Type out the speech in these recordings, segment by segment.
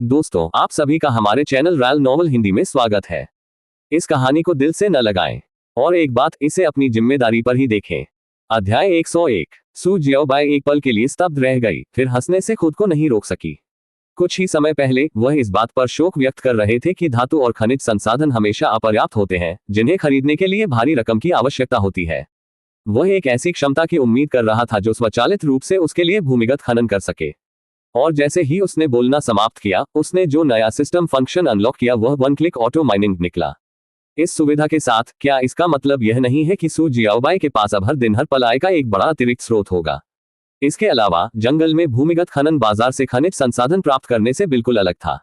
दोस्तों, आप सभी का हमारे चैनल रॉयल नॉवल हिंदी में स्वागत है। इस कहानी को दिल से न लगाएं और एक बात, इसे अपनी जिम्मेदारी पर ही देखें। अध्याय 101। सू जियाओबाई एक पल के लिए स्तब्ध रह गई, फिर हंसने से खुद को नहीं रोक सकी। कुछ ही समय पहले वह इस बात पर शोक व्यक्त कर रहे थे कि धातु और खनिज संसाधन हमेशा अपर्याप्त होते हैं, जिन्हें खरीदने के लिए भारी रकम की आवश्यकता होती है। वह एक ऐसी क्षमता की उम्मीद कर रहा था जो स्वचालित रूप से उसके लिए भूमिगत खनन कर सके। और जैसे ही उसने बोलना समाप्त किया, उसने जो नया सिस्टम फंक्शन अनलॉक किया वह वन क्लिक ऑटो माइनिंग निकला। इस सुविधा के साथ क्या इसका मतलब यह नहीं है कि सू जियाओबाई के पास अब हर दिन हर पल आय का एक बड़ा अतिरिक्त स्रोत होगा? इसके अलावा जंगल में भूमिगत खनन बाजार से खनिज संसाधन प्राप्त करने से बिल्कुल अलग था।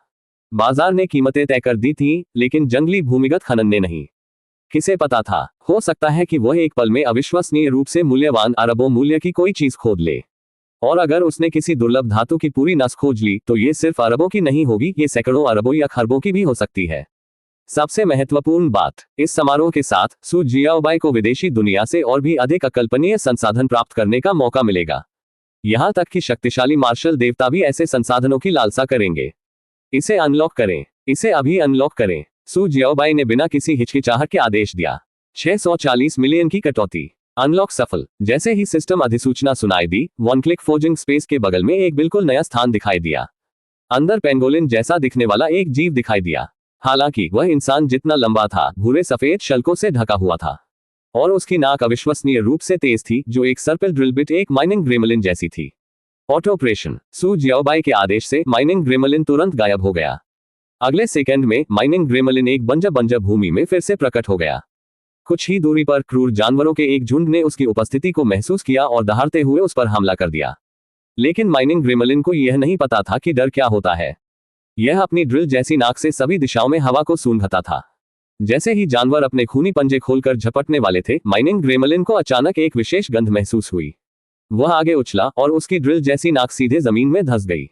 बाजार ने कीमतें तय कर दी थी, लेकिन जंगली भूमिगत खनन ने नहीं। किसे पता था, हो सकता है कि वह एक पल में अविश्वसनीय रूप से मूल्यवान अरबों मूल्य की कोई चीज खोद ले। और अगर उसने किसी दुर्लभ धातु की पूरी नस खोज ली, तो ये सिर्फ अरबों की नहीं होगी, ये सैकड़ों अरबों या खरबों की भी हो सकती है। सबसे महत्वपूर्ण बात, इस समारोह के साथ सू जियाओबाई को विदेशी दुनिया से और भी अधिक अकल्पनीय संसाधन प्राप्त करने का मौका मिलेगा। यहां तक कि शक्तिशाली मार्शल देवता भी ऐसे संसाधनों की लालसा करेंगे। इसे अनलॉक करें, इसे अभी अनलॉक करें। सू जियाओबाई ने बिना किसी हिचकिचाहट के आदेश दिया। 640 मिलियन की कटौती। अनलॉक सफल। जैसे ही सिस्टम अधिसूचना सुनाई दी, वन क्लिक फोजिंग स्पेस के बगल में एक बिल्कुल नया स्थान दिखाई दिया। अंदर पेंगोलिन जैसा दिखने वाला एक जीव दिखाई दिया। हालांकि वह इंसान जितना लंबा था, भूरे सफेद शल्कों से ढका हुआ था। और उसकी नाक अविश्वसनीय रूप से तेज थी, जो एक सर्पिल ड्रिल बिट, एक माइनिंग ग्रेमलिन जैसी थी। Auto operation. सू जियाओबाई के आदेश से माइनिंग ग्रेमलिन तुरंत गायब हो गया। अगले सेकंड में माइनिंग ग्रेमलिन एक बंजर भूमि में फिर से प्रकट हो गया। कुछ ही दूरी पर क्रूर जानवरों के एक झुंड ने उसकी उपस्थिति को महसूस किया और दहाड़ते हुए उस पर हमला कर दिया। लेकिन माइनिंग ग्रेमलिन को यह नहीं पता था कि डर क्या होता है। यह अपनी ड्रिल जैसी नाक से सभी दिशाओं में हवा को सूंघता था। जैसे ही जानवर अपने खूनी पंजे खोलकर झपटने वाले थे, माइनिंग ग्रेमलिन को अचानक एक विशेष गंध महसूस हुई। वह आगे उछला और उसकी ड्रिल जैसी नाक सीधे जमीन में धंस गई।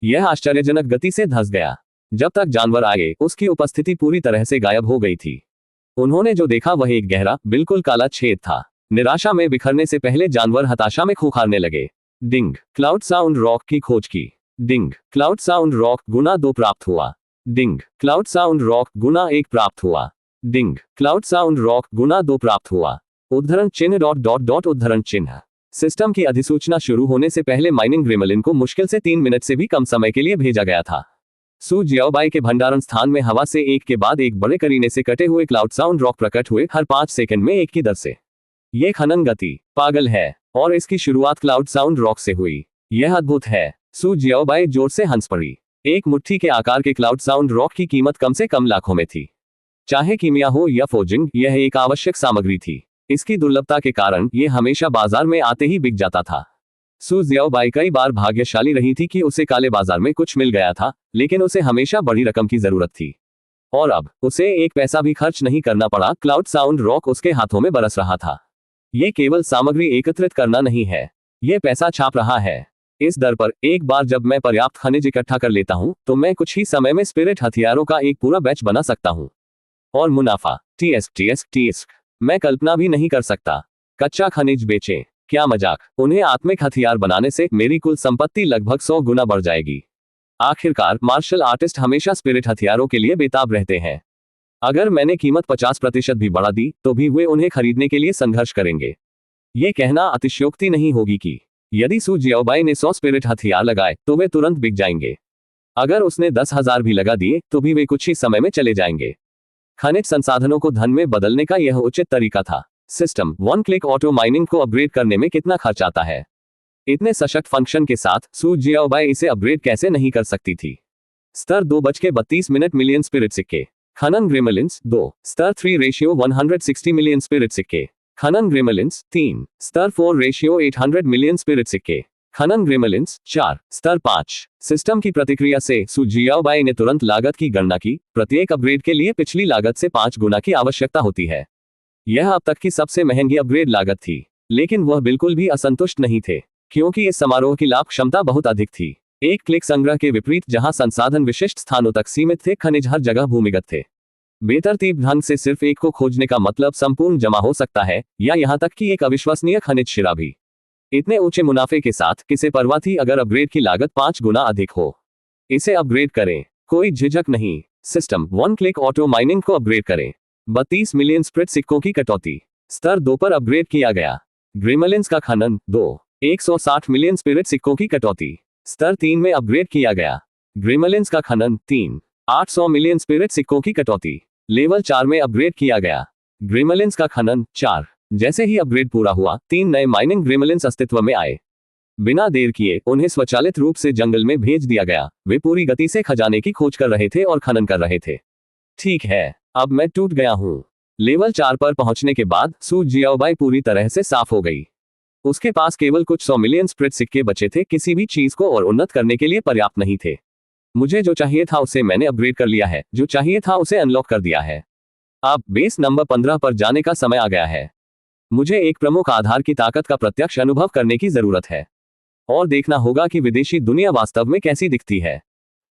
यह आश्चर्यजनक गति से धंस गया। जब तक जानवर आगे, उसकी उपस्थिति पूरी तरह से गायब हो गई थी। उन्होंने जो देखा वह एक गहरा, बिल्कुल काला छेद था। निराशा में बिखरने से पहले जानवर हताशा में खूंखारने लगे। डिंग। क्लाउड साउंड रॉक की खोज की। डिंग। क्लाउड साउंड रॉक गुना 2 प्राप्त हुआ। डिंग। क्लाउड साउंड रॉक गुना 1 प्राप्त हुआ। डिंग। क्लाउड साउंड रॉक गुना 2 प्राप्त हुआ। उद्धरण चिन्ह डॉट उद्धरण चिन्ह। सिस्टम की अधिसूचना शुरू होने से पहले माइनिंग ग्रेमलिन को मुश्किल से 3 मिनट से भी कम समय के लिए भेजा गया था। सू जियाओबाई के भंडारण स्थान में हवा से एक के बाद एक बड़े करीने से कटे हुए क्लाउड साउंड रॉक प्रकट हुए, हर 5 सेकंड में एक की दर से। ये खनन गति पागल है, और इसकी शुरुआत क्लाउड साउंड रॉक से हुई। यह अद्भुत है। सू जियाओबाई जोर से हंस पड़ी। एक मुट्ठी के आकार के क्लाउड साउंड रॉक की कीमत कम से कम लाखों में थी। चाहे कीमिया हो या फोजिंग, यह एक आवश्यक सामग्री थी। इसकी दुर्लभता के कारण यह हमेशा बाजार में आते ही बिक जाता था। सू जियाओबाई कई बार भाग्यशाली रही थी कि उसे काले बाजार में कुछ मिल गया था, लेकिन उसे हमेशा बड़ी रकम की जरूरत थी। और अब उसे एक पैसा भी खर्च नहीं करना पड़ा। क्लाउड साउंड रॉक उसके हाथों में बरस रहा था। यह केवल सामग्री एकत्रित करना नहीं है, यह पैसा छाप रहा है। इस दर पर एक बार जब मैं पर्याप्त खनिज इकट्ठा कर लेता हूं, तो मैं कुछ ही समय में स्पिरिट हथियारों का एक पूरा बैच बना सकता हूं। और मुनाफा टीएस मैं कल्पना भी नहीं कर सकता। कच्चा खनिज बेचें, क्या मजाक। उन्हें आत्मिक हथियार बनाने से मेरी कुल संपत्ति लगभग 100 गुना बढ़ जाएगी। आखिरकार मार्शल आर्टिस्ट हमेशा स्पिरिट हथियारों के लिए बेताब रहते हैं। अगर मैंने कीमत 50% भी बढ़ा दी, तो भी वे उन्हें खरीदने के लिए संघर्ष करेंगे। ये कहना अतिशयोक्ति नहीं होगी कि यदि सू जियाओबाई ने 100 स्पिरिट हथियार लगाए, तो वे तुरंत बिक जाएंगे। अगर उसने 10,000 भी लगा दिए, तो भी वे कुछ ही समय में चले जाएंगे। खनिज संसाधनों को धन में बदलने का यह उचित तरीका था। System one click auto mining को अपग्रेड करने में कितना खर्च आता है? इतने सशक्त फंक्शन के साथ सू जियाओबाई इसे अपग्रेड कैसे नहीं कर सकती थी? स्तर 2:32 मिलियन स्पिरिट सिक्के। खनन ग्रेमलिन्स 2। स्तर 3 रेशियो 160 मिलियन स्पिरिट सिक्के। खनन ग्रेमलिन्स 3। स्तर 4 रेशियो 800 मिलियन स्पिरिट सिक्के। खनन ग्रेमलिन्स 4। स्तर 5। सिस्टम की प्रतिक्रिया से सू जियाओबाई ने तुरंत लागत की गणना की। प्रत्येक अपग्रेड के लिए पिछली लागत से 5 गुना की आवश्यकता होती है। यह अब तक की सबसे महंगी अपग्रेड लागत थी। लेकिन वह बिल्कुल भी असंतुष्ट नहीं थे, क्योंकि इस समारोह की लाभ क्षमता बहुत अधिक थी। एक क्लिक संग्रह के विपरीत, जहां संसाधन विशिष्ट स्थानों तक सीमित थे, खनिज हर जगह भूमिगत थे। बेतरतीब ढंग से सिर्फ एक को खोजने का मतलब संपूर्ण जमा हो सकता है, या यहां तक कि एक अविश्वसनीय खनिज शिरा भी। इतने ऊंचे मुनाफे के साथ किसे परवाह थी अगर अपग्रेड की लागत 5 गुना अधिक हो। इसे अपग्रेड करें, कोई झिझक नहीं। सिस्टम 1 क्लिक ऑटो माइनिंग को अपग्रेड करें। 32 मिलियन स्प्रिट सिक्कों की कटौती। स्तर 2 पर अपग्रेड किया गया। ग्रेमलिन्स का खनन 2। 160 मिलियन स्पिरिट सिक्कों की कटौती। स्तर 3 में अपग्रेड किया गया। ग्रेमलिन्स का खनन 3। 800 मिलियन स्पिरिट सिक्कों की कटौती। लेवल 4 में अपग्रेड किया गया। ग्रेमलिन्स का खनन 4। जैसे ही अपग्रेड पूरा हुआ, 3 नए माइनिंग ग्रेमलिन्स अस्तित्व में आए। बिना देर किए उन्हें स्वचालित रूप से जंगल में भेज दिया गया। वे पूरी गति से खजाने की खोज कर रहे थे और खनन कर रहे थे। ठीक है, अब मैं टूट गया हूं। लेवल 4 पर पहुंचने के बाद सू जियाओबाई पूरी तरह से साफ हो गई। उसके पास केवल कुछ 100 मिलियन स्प्रिट सिक्के बचे थे, किसी भी चीज को और उन्नत करने के लिए पर्याप्त नहीं थे। मुझे जो चाहिए था उसे मैंने अपग्रेड कर लिया है, जो चाहिए था उसे अनलॉक कर दिया है। अब बेस नंबर 15 पर जाने का समय आ गया है। मुझे एक प्रमुख आधार की ताकत का प्रत्यक्ष अनुभव करने की जरूरत है और देखना होगा कि विदेशी दुनिया वास्तव में कैसी दिखती है।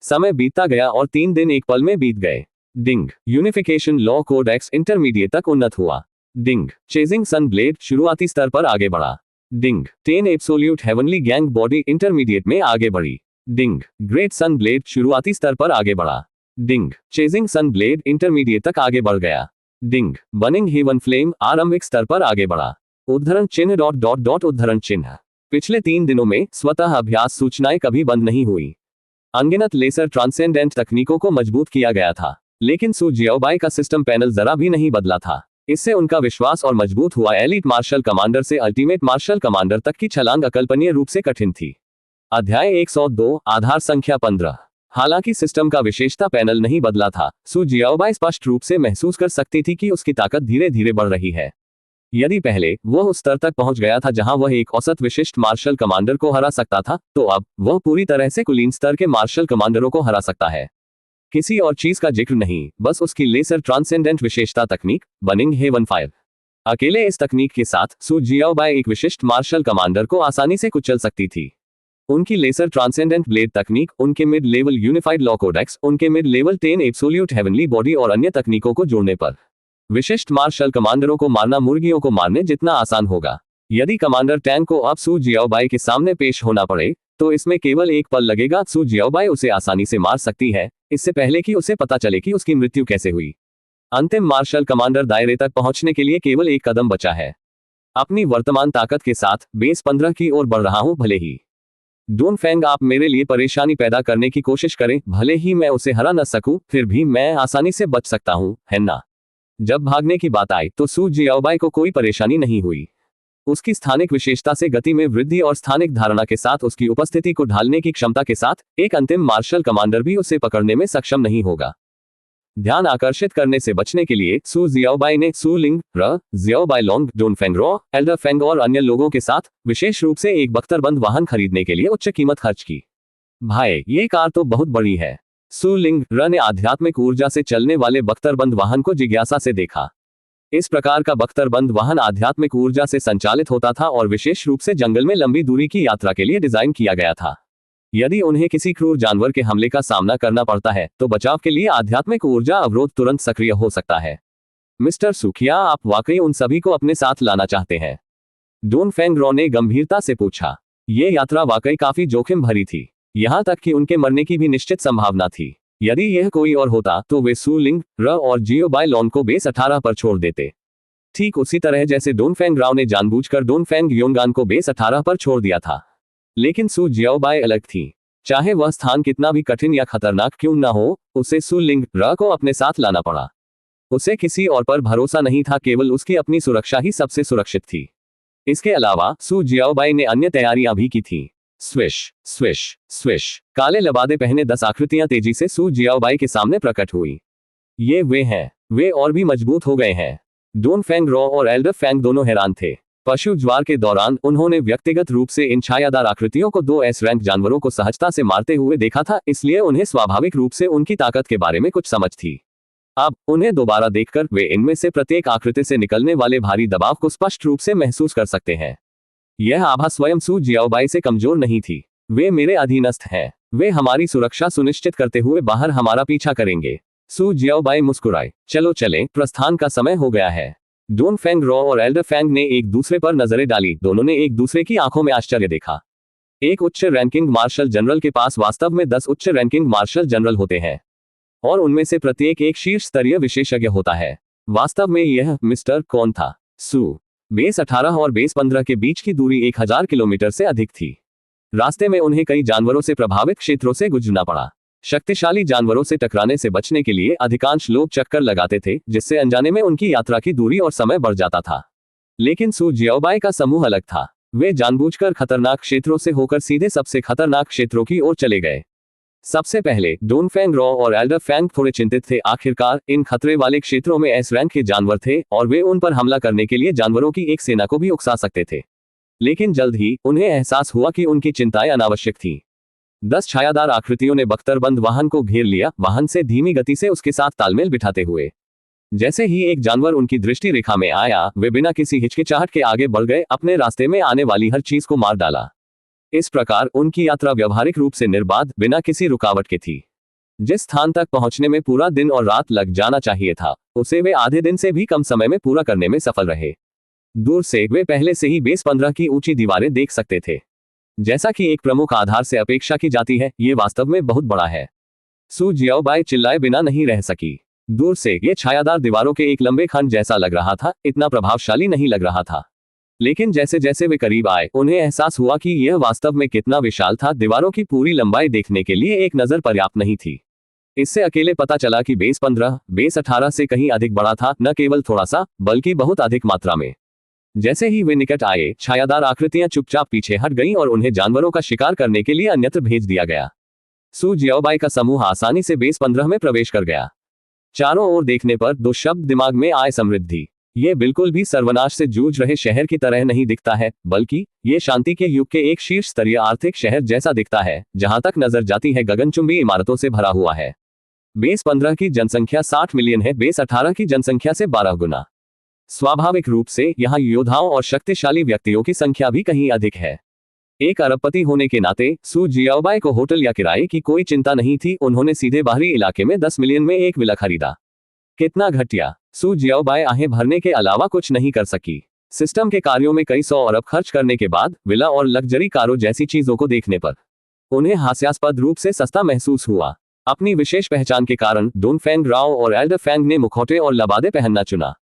समय बीतता गया और 3 दिन एक पल में बीत गए। डिंग यूनिफिकेशन लॉ कोडेक्स इंटरमीडिएट तक उन्नत हुआ। डिंग चेजिंग सन ब्लेड शुरुआती स्तर पर आगे बढ़ा। डिंग 10 absolute heavenly gang body intermediate में आगे बढ़ी। डिंग ग्रेट सन ब्लेड शुरुआती स्तर पर आगे बढ़ा। डिंग चेजिंग सन ब्लेड इंटरमीडिएट तक आगे बढ़ गया। डिंग बर्निंग हेवन फ्लेम आरंभिक स्तर पर आगे बढ़ा। उद्धरण चिन्ह डॉट डॉट डॉट उद्धरण चिन्ह। पिछले 3 दिनों में स्वतः अभ्यास सूचनाएं कभी बंद नहीं हुई। अनगिनत लेसर ट्रांसेंडेंट तकनीकों को मजबूत किया गया था, लेकिन सू जियाओबाई का सिस्टम पैनल जरा भी नहीं बदला था। इससे उनका विश्वास और मजबूत हुआ। एलीट मार्शल कमांडर से अल्टीमेट मार्शल कमांडर तक की छलांग अकल्पनीय रूप से कठिन थी। अध्याय 102 आधार संख्या 15। हालांकि सिस्टम का विशेषता पैनल नहीं बदला था, सू जियाओबाई स्पष्ट रूप से महसूस कर सकती थी कि उसकी ताकत धीरे धीरे बढ़ रही है। यदि पहले वह उस स्तर तक पहुंच गया था जहां वह एक औसत विशिष्ट मार्शल कमांडर को हरा सकता था, तो अब वह पूरी तरह से कुलीन स्तर के मार्शल कमांडरों को हरा सकता है। किसी और चीज का जिक्र नहीं, बस उसकी लेसर ट्रांसेंडेंट विशेषता तकनीक बर्निंग हेवन फायर। अकेले इस तकनीक के साथ सू जियाओबाई एक विशिष्ट मार्शल कमांडर को आसानी से कुचल सकती थी। उनकी लेसर ट्रांसेंडेंट ब्लेड तकनीक, उनके mid level unified law codex, उनके mid level 10 absolute heavenly body और अन्य तकनीकों को जोड़ने पर विशिष्ट मार्शल कमांडरों को मारना मुर्गियों को मारने जितना आसान होगा। यदि कमांडर टैंक को अब सू जियाओबाई के सामने पेश होना पड़े, तो इसमें केवल एक पल लगेगा। सू जियाओबाई उसे आसानी से मार सकती है, इससे पहले कि उसे पता चले कि उसकी मृत्यु कैसे हुई। अंतिम मार्शल कमांडर दायरे तक पहुंचने के लिए केवल एक कदम बचा है। अपनी वर्तमान ताकत के साथ बेस 15 की ओर बढ़ रहा हूं। भले ही डोन फेंग आप मेरे लिए परेशानी पैदा करने की कोशिश करें, भले ही मैं उसे हरा न सकूं, फिर भी मैं आसानी से बच सकता हूं, है ना? जब भागने की बात आई तो सू जियाओबाई को कोई परेशानी नहीं हुई। उसकी स्थानिक विशेषता से गति में वृद्धि और स्थानिक धारणा के साथ उसकी उपस्थिति को ढालने की क्षमता के साथ एक अंतिम मार्शल कमांडर भी उसे पकड़ने में सक्षम नहीं होगा। ध्यान आकर्षित करने से बचने के लिए सू जियाओबाई ने सू लिंग र, जियाओबाई लोंग, डोन फेंग रॉ, एल्डर फेंग और अन्य लोगों के साथ विशेष रूप से एक बख्तरबंद वाहन खरीदने के लिए उच्च कीमत खर्च की। भाई, ये कार तो बहुत बड़ी है। सू लिंग र ने आध्यात्मिक ऊर्जा से चलने वाले बख्तरबंद वाहन को जिज्ञासा से देखा। इस प्रकार का बख्तरबंद वाहन आध्यात्मिक ऊर्जा से संचालित होता था और विशेष रूप से जंगल में लंबी दूरी की यात्रा के लिए डिजाइन किया गया था। यदि उन्हें किसी क्रूर जानवर के हमले का सामना करना पड़ता है, तो बचाव के लिए आध्यात्मिक ऊर्जा अवरोध तुरंत सक्रिय हो सकता है। मिस्टर सू, क्या आप वाकई उन सभी को अपने साथ लाना चाहते हैं? डोन फेंग रॉ ने गंभीरता से पूछा। ये यात्रा वाकई काफी जोखिम भरी थी, यहां तक कि उनके मरने की भी निश्चित संभावना थी। यदि यह कोई और होता तो वे सू लिंग र और जियाओबाई लोंग को बेस 18 पर छोड़ देते, ठीक उसी तरह जैसे डोन फेंग राव ने जानबूझकर डोन फेंग योंगान को बेस 18 पर छोड़ दिया था। लेकिन सू जियाओबाई अलग थी। चाहे वह स्थान कितना भी कठिन या खतरनाक क्यों न हो, उसे सू लिंग र को अपने साथ लाना पड़ा। उसे किसी और पर भरोसा नहीं था, केवल उसकी अपनी सुरक्षा ही सबसे सुरक्षित थी। इसके अलावा सू जियाओबाई ने अन्य तैयारियां भी की थी। Swish swish swish. काले लबादे पहने 10 आकृतियां तेजी से सू जियाओबाई के सामने प्रकट हुई। ये वे हैं। वे और भी मजबूत हो गए हैं। डोन फेंग रॉ और एल्डर फेंग दोनों हैरान थे। पशु ज्वार के दौरान उन्होंने व्यक्तिगत रूप से इन छायादार आकृतियों को 2 एस रैंक जानवरों को सहजता से मारते हुए देखा था, इसलिए उन्हें स्वाभाविक रूप से उनकी ताकत के बारे में कुछ समझ थी। अब उन्हें दोबारा देखकर वे इनमें से प्रत्येक आकृति से निकलने वाले भारी दबाव को स्पष्ट रूप से महसूस कर सकते हैं। यह आभा स्वयं सू जियाओबाई से कमजोर नहीं थी। वे मेरे अधीनस्थ हैं। वे हमारी सुरक्षा सुनिश्चित करते हुए बाहर हमारा पीछा करेंगे। सू जियाओबाई मुस्कुराए। चलो चलें, प्रस्थान का समय हो गया है। डोन फेंग रॉ और एल्डर फेंग ने एक दूसरे पर नजरें डाली। दोनों ने एक दूसरे की आंखों में आश्चर्य देखा। एक उच्च रैंकिंग मार्शल जनरल के पास वास्तव में 10 उच्च रैंकिंग मार्शल जनरल होते हैं और उनमें से प्रत्येक एक शीर्ष स्तरीय विशेषज्ञ होता है। वास्तव में यह मिस्टर कौन था? सू बेस 18 और बेस 15 के बीच की दूरी 1000 किलोमीटर से अधिक थी। रास्ते में उन्हें कई जानवरों से प्रभावित क्षेत्रों से गुजरना पड़ा। शक्तिशाली जानवरों से टकराने से बचने के लिए अधिकांश लोग चक्कर लगाते थे, जिससे अनजाने में उनकी यात्रा की दूरी और समय बढ़ जाता था। लेकिन सू जियाओबाई का समूह अलग था। वे जानबूझकर खतरनाक क्षेत्रों से होकर सीधे सबसे खतरनाक क्षेत्रों की ओर चले गए। सबसे पहले डोनफेंग रॉ और एल्डर फैंग थोड़े चिंतित थे। आखिरकार इन खतरे वाले क्षेत्रों में एस रैंक के जानवर थे और वे उन पर हमला करने के लिए जानवरों की एक सेना को भी उकसा सकते थे। लेकिन जल्द ही उन्हें एहसास हुआ कि उनकी चिंताएं अनावश्यक थीं। 10 छायादार आकृतियों ने बख्तरबंद वाहन को घेर लिया, वाहन से धीमी गति से उसके साथ तालमेल बिठाते हुए। जैसे ही एक जानवर उनकी दृष्टि रेखा में आया, वे बिना किसी हिचकिचाहट के आगे बढ़ गए, अपने रास्ते में आने वाली हर चीज को मार डाला। इस प्रकार उनकी यात्रा व्यवहारिक रूप से निर्बाध, बिना किसी रुकावट के थी। जिस स्थान तक पहुंचने में पूरा दिन और रात लग जाना चाहिए था, उसे वे आधे दिन से भी कम समय में पूरा करने में सफल रहे। दूर से वे पहले से ही बेस 15 की ऊंची दीवारें देख सकते थे। जैसा कि एक प्रमुख आधार से अपेक्षा की जाती है, ये वास्तव में बहुत बड़ा है। सू जियाओबाई चिल्लाए बिना नहीं रह सकी। दूर से ये छायादार दीवारों के एक लंबे खंड जैसा लग रहा था, इतना प्रभावशाली नहीं लग रहा था। लेकिन जैसे जैसे वे करीब आए, उन्हें एहसास हुआ कि यह वास्तव में कितना विशाल था। दीवारों की पूरी लंबाई देखने के लिए एक नजर पर्याप्त नहीं थी। इससे अकेले पता चला कि बेस 15 बेस 18 से कहीं अधिक बड़ा था, न केवल थोड़ा सा, बल्कि बहुत अधिक मात्रा में। जैसे ही वे निकट आए, छायादार आकृतियां चुपचाप पीछे हट गईं और उन्हें जानवरों का शिकार करने के लिए अन्यत्र भेज दिया गया। सू जियाओबाई का समूह आसानी से बेस 15 में प्रवेश कर गया। चारों ओर देखने पर 2 शब्द दिमाग में आए: समृद्धि। ये बिल्कुल भी सर्वनाश से जूझ रहे शहर की तरह नहीं दिखता है, बल्कि ये शांति के युग के एक शीर्ष स्तरीय आर्थिक शहर जैसा दिखता है, जहां तक नजर जाती है गगनचुंबी इमारतों से भरा हुआ है। बेस 15 की जनसंख्या 60 मिलियन है, बेस 18 की जनसंख्या से 12 गुना। स्वाभाविक रूप से यहाँ योद्धाओं और शक्तिशाली व्यक्तियों की संख्या भी कहीं अधिक है। एक अरबपति होने के नाते सू जियाओबाई को होटल या किराए की कोई चिंता नहीं थी। उन्होंने सीधे बाहरी इलाके में 10 मिलियन में एक विला खरीदा। कितना घटिया! सू जियाओबाई आहें भरने के अलावा कुछ नहीं कर सकी। सिस्टम के कार्यों में कई 100 अरब खर्च करने के बाद विला और लग्जरी कारों जैसी चीजों को देखने पर उन्हें हास्यास्पद रूप से सस्ता महसूस हुआ। अपनी विशेष पहचान के कारण डोनफेंग राव और एल्डर फैंग ने मुखौटे और लबादे पहनना चुना।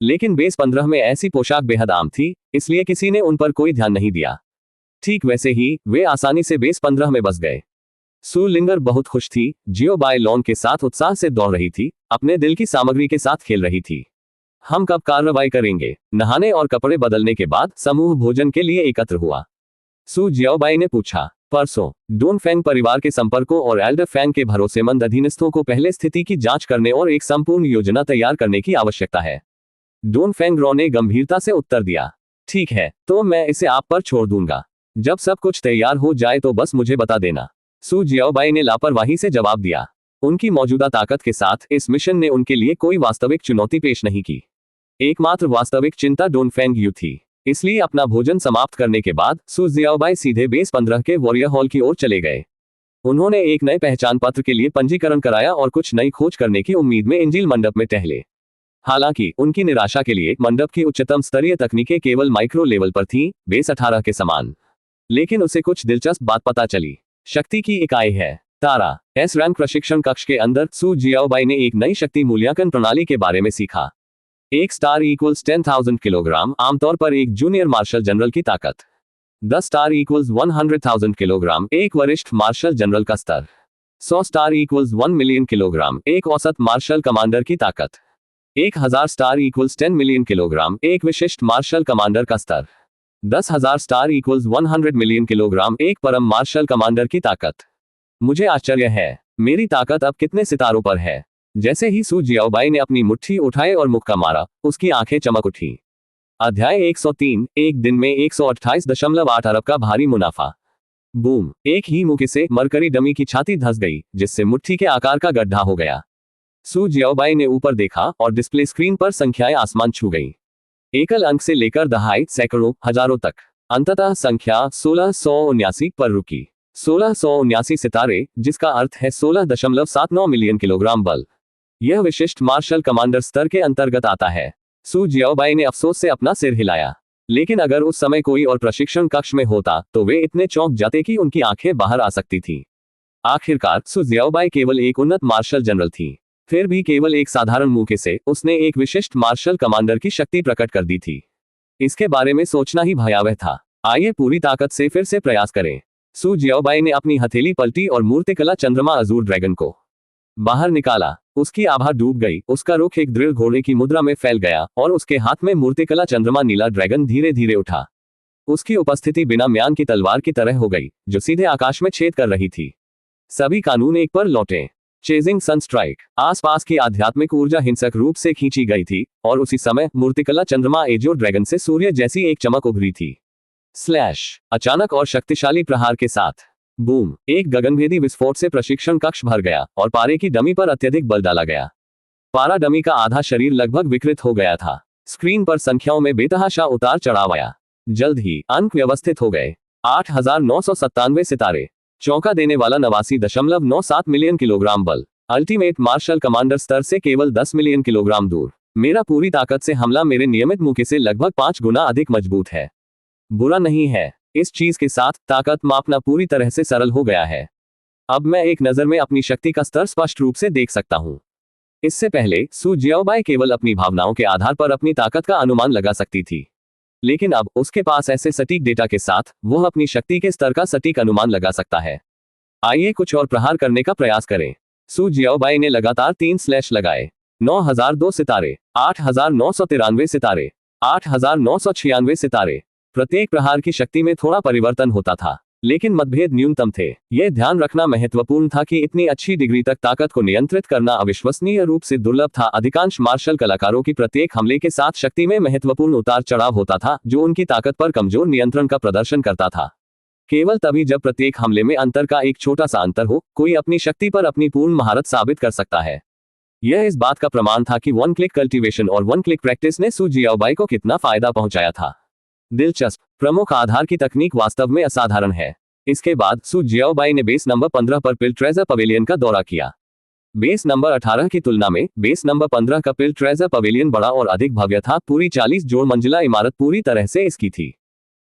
लेकिन बेस 15 में ऐसी पोशाक बेहद आम थी, इसलिए किसी ने उन पर कोई ध्यान नहीं दिया। ठीक वैसे ही वे आसानी से बेस 15 में बस गए। सू लिंगर बहुत खुश थी। जियाओबाई लॉन के साथ उत्साह से दौड़ रही थी, अपने दिल की सामग्री के साथ खेल रही थी। हम कब कार्रवाई करेंगे? नहाने और कपड़े बदलने के बाद समूह भोजन के लिए एकत्र हुआ। सू जियाओबाई ने पूछा। परसों। डोनफेंग परिवार के संपर्कों और एल्डर फैंग के भरोसेमंद अधीनस्थों को पहले स्थिति की जांच करने और एक संपूर्ण योजना तैयार करने की आवश्यकता है। डोनफेंग रॉ ने गंभीरता से उत्तर दिया। ठीक है, तो मैं इसे आप पर छोड़ दूंगा। जब सब कुछ तैयार हो जाए तो बस मुझे बता देना। सू जियाओबाई ने लापरवाही से जवाब दिया। उनकी मौजूदा ताकत के साथ इस मिशन ने उनके लिए कोई वास्तविक चुनौती पेश नहीं की। एकमात्र वास्तविक चिंता डोनफेंग यू थी। इसलिए अपना भोजन समाप्त करने के बाद सू जियाओबाई सीधे बेस 15 के वॉरियर हॉल की ओर चले गए। उन्होंने एक नए पहचान पत्र के लिए पंजीकरण कराया और कुछ नई खोज करने की उम्मीद में इंजिल मंडप में टहले। हालांकि उनकी निराशा के लिए मंडप की उच्चतम स्तरीय तकनीकें केवल माइक्रो लेवल पर थीं, बेस 18 के समान। लेकिन उसे कुछ दिलचस्प बात पता चली। शक्ति की इकाई है तारा। एस रैंक प्रशिक्षण कक्ष के अंदर सू जियाओबाई ने एक नई शक्ति मूल्यांकन प्रणाली के बारे में सीखा। एक स्टार इक्वल्स 10,000 किलोग्राम, आमतौर पर एक जूनियर मार्शल जनरल की ताकत। 10 स्टार इक्वल्स 100,000 किलोग्राम, एक वरिष्ठ मार्शल जनरल का स्तर। 100 स्टार इक्वल्स 1 मिलियन किलोग्राम, एक औसत मार्शल कमांडर की ताकत। 1000 स्टार इक्वल्स 10 मिलियन किलोग्राम, एक विशिष्ट मार्शल कमांडर का स्तर। 10,000 स्टार इक्वल्स 100 मिलियन किलोग्राम, एक परम मार्शल कमांडर की ताकत। मुझे आश्चर्य है, मेरी ताकत अब कितने सितारों पर है। जैसे ही सू जियाओबाई ने अपनी मुट्ठी उठाई और मुक्का मारा, उसकी आंखें चमक उठी। अध्याय 103, एक दिन में 128.8 अरब का भारी मुनाफा। बूम! एक ही मुक्के से मरकरी डमी की छाती धंस गई, जिससे मुट्ठी के आकार का गड्ढा हो गया। सू जियाओबाई ने ऊपर देखा और डिस्प्ले स्क्रीन पर संख्याएं आसमान छू गईं। एकल अंक से लेकर दहाई, सैकड़ों, हजारों तक। अंततः संख्या 1679 पर रुकी। 1679 सितारे, जिसका अर्थ है 16.79 मिलियन किलोग्राम बल। यह विशिष्ट मार्शल कमांडर स्तर के अंतर्गत आता है। सू जियाओबाई ने अफसोस से अपना सिर हिलाया। लेकिन अगर उस समय कोई और प्रशिक्षण कक्ष में होता तो वे इतने चौंक जाते कि उनकी आंखें बाहर आ सकती थी। आखिरकार सु जियाओबाई केवल एक उन्नत मार्शल जनरल थी। फिर भी केवल एक साधारण मूके से उसने एक विशिष्ट मार्शल कमांडर की शक्ति प्रकट कर दी थी। इसके बारे में सोचना ही भयावह था। आइए पूरी ताकत से फिर से प्रयास करें। सु जियाओबाई ने अपनी हथेली पलटी और मूर्तिकला चंद्रमा अजूर ड्रैगन को बाहर निकाला। उसकी आभा डूब गई, उसका रुख एक दृढ़ घोड़े की मुद्रा में फैल गया और उसके हाथ में मूर्तिकला चंद्रमा नीला ड्रैगन धीरे धीरे उठा। उसकी उपस्थिति बिना म्यान की तलवार की तरह हो गई जो सीधे आकाश में छेद कर रही थी। सभी कानून एक पर लौटे। चेजिंग सन स्ट्राइक। आसपास की आध्यात्मिक ऊर्जा हिंसक रूप से खींची गई थी और उसी समय मूर्तिकला चंद्रमा एजोर ड्रैगन से सूर्य जैसी एक चमक उभरी थी। स्लैश। अचानक और शक्तिशाली प्रहार के साथ बूम, एक गगनभेदी विस्फोट से प्रशिक्षण कक्ष भर गया और पारे की डमी पर अत्यधिक बल डाला गया। पारा डमी का आधा शरीर लगभग विकृत हो गया था। स्क्रीन पर संख्याओं में बेतहाशा उतार चढ़ाव आया। जल्द ही अंक व्यवस्थित हो गए। 8,997 सितारे। चौंका देने वाला 89.97 मिलियन किलोग्राम बल। अल्टीमेट मार्शल कमांडर स्तर से केवल 10 मिलियन किलोग्राम दूर। मेरा पूरी ताकत से हमला मेरे नियमित मुके से लगभग 5 गुना अधिक मजबूत है। बुरा नहीं है। इस चीज के साथ ताकत मापना पूरी तरह से सरल हो गया है। अब मैं एक नजर में अपनी शक्ति का स्तर स्पष्ट रूप से देख सकता हूं। इससे पहले सु जियाओबाई केवल अपनी भावनाओं के आधार पर अपनी ताकत का अनुमान लगा सकती थी, लेकिन अब उसके पास ऐसे सटीक डेटा के साथ वह अपनी शक्ति के स्तर का सटीक अनुमान लगा सकता है। आइए कुछ और प्रहार करने का प्रयास करें। सु जियाओबाई ने लगातार 3 स्लैश लगाए। 9,002 सितारे, 8,993 सितारे, 8,996 सितारे। प्रत्येक प्रहार की शक्ति में थोड़ा परिवर्तन होता था, लेकिन मतभेद न्यूनतम थे। यह ध्यान रखना महत्वपूर्ण था कि इतनी अच्छी डिग्री तक ताकत को नियंत्रित करना अविश्वसनीय रूप से दुर्लभ था। अधिकांश मार्शल कलाकारों की प्रत्येक हमले के साथ शक्ति में महत्वपूर्ण उतार चढ़ाव होता था जो उनकी ताकत पर कमजोर नियंत्रण का प्रदर्शन करता था। केवल तभी जब प्रत्येक हमले में अंतर का एक छोटा सा अंतर हो, कोई अपनी शक्ति पर अपनी पूर्ण महारत साबित कर सकता है। यह इस बात का प्रमाण था कि वन क्लिक कल्टीवेशन और वन क्लिक प्रैक्टिस ने सु जियाओबाई को कितना फायदा पहुंचाया था। दिलचस्प। प्रमुख आधार की तकनीक वास्तव में असाधारण है। इसके बाद सु जियाओबाई ने बेस नंबर 15 पर पिल ट्रेजर पवेलियन का दौरा किया। बेस नंबर 18 की तुलना में बेस नंबर 15 का पिल ट्रेजर पवेलियन बड़ा और अधिक भव्य था। पूरी 40 जोड़ मंजिला इमारत पूरी तरह से इसकी थी।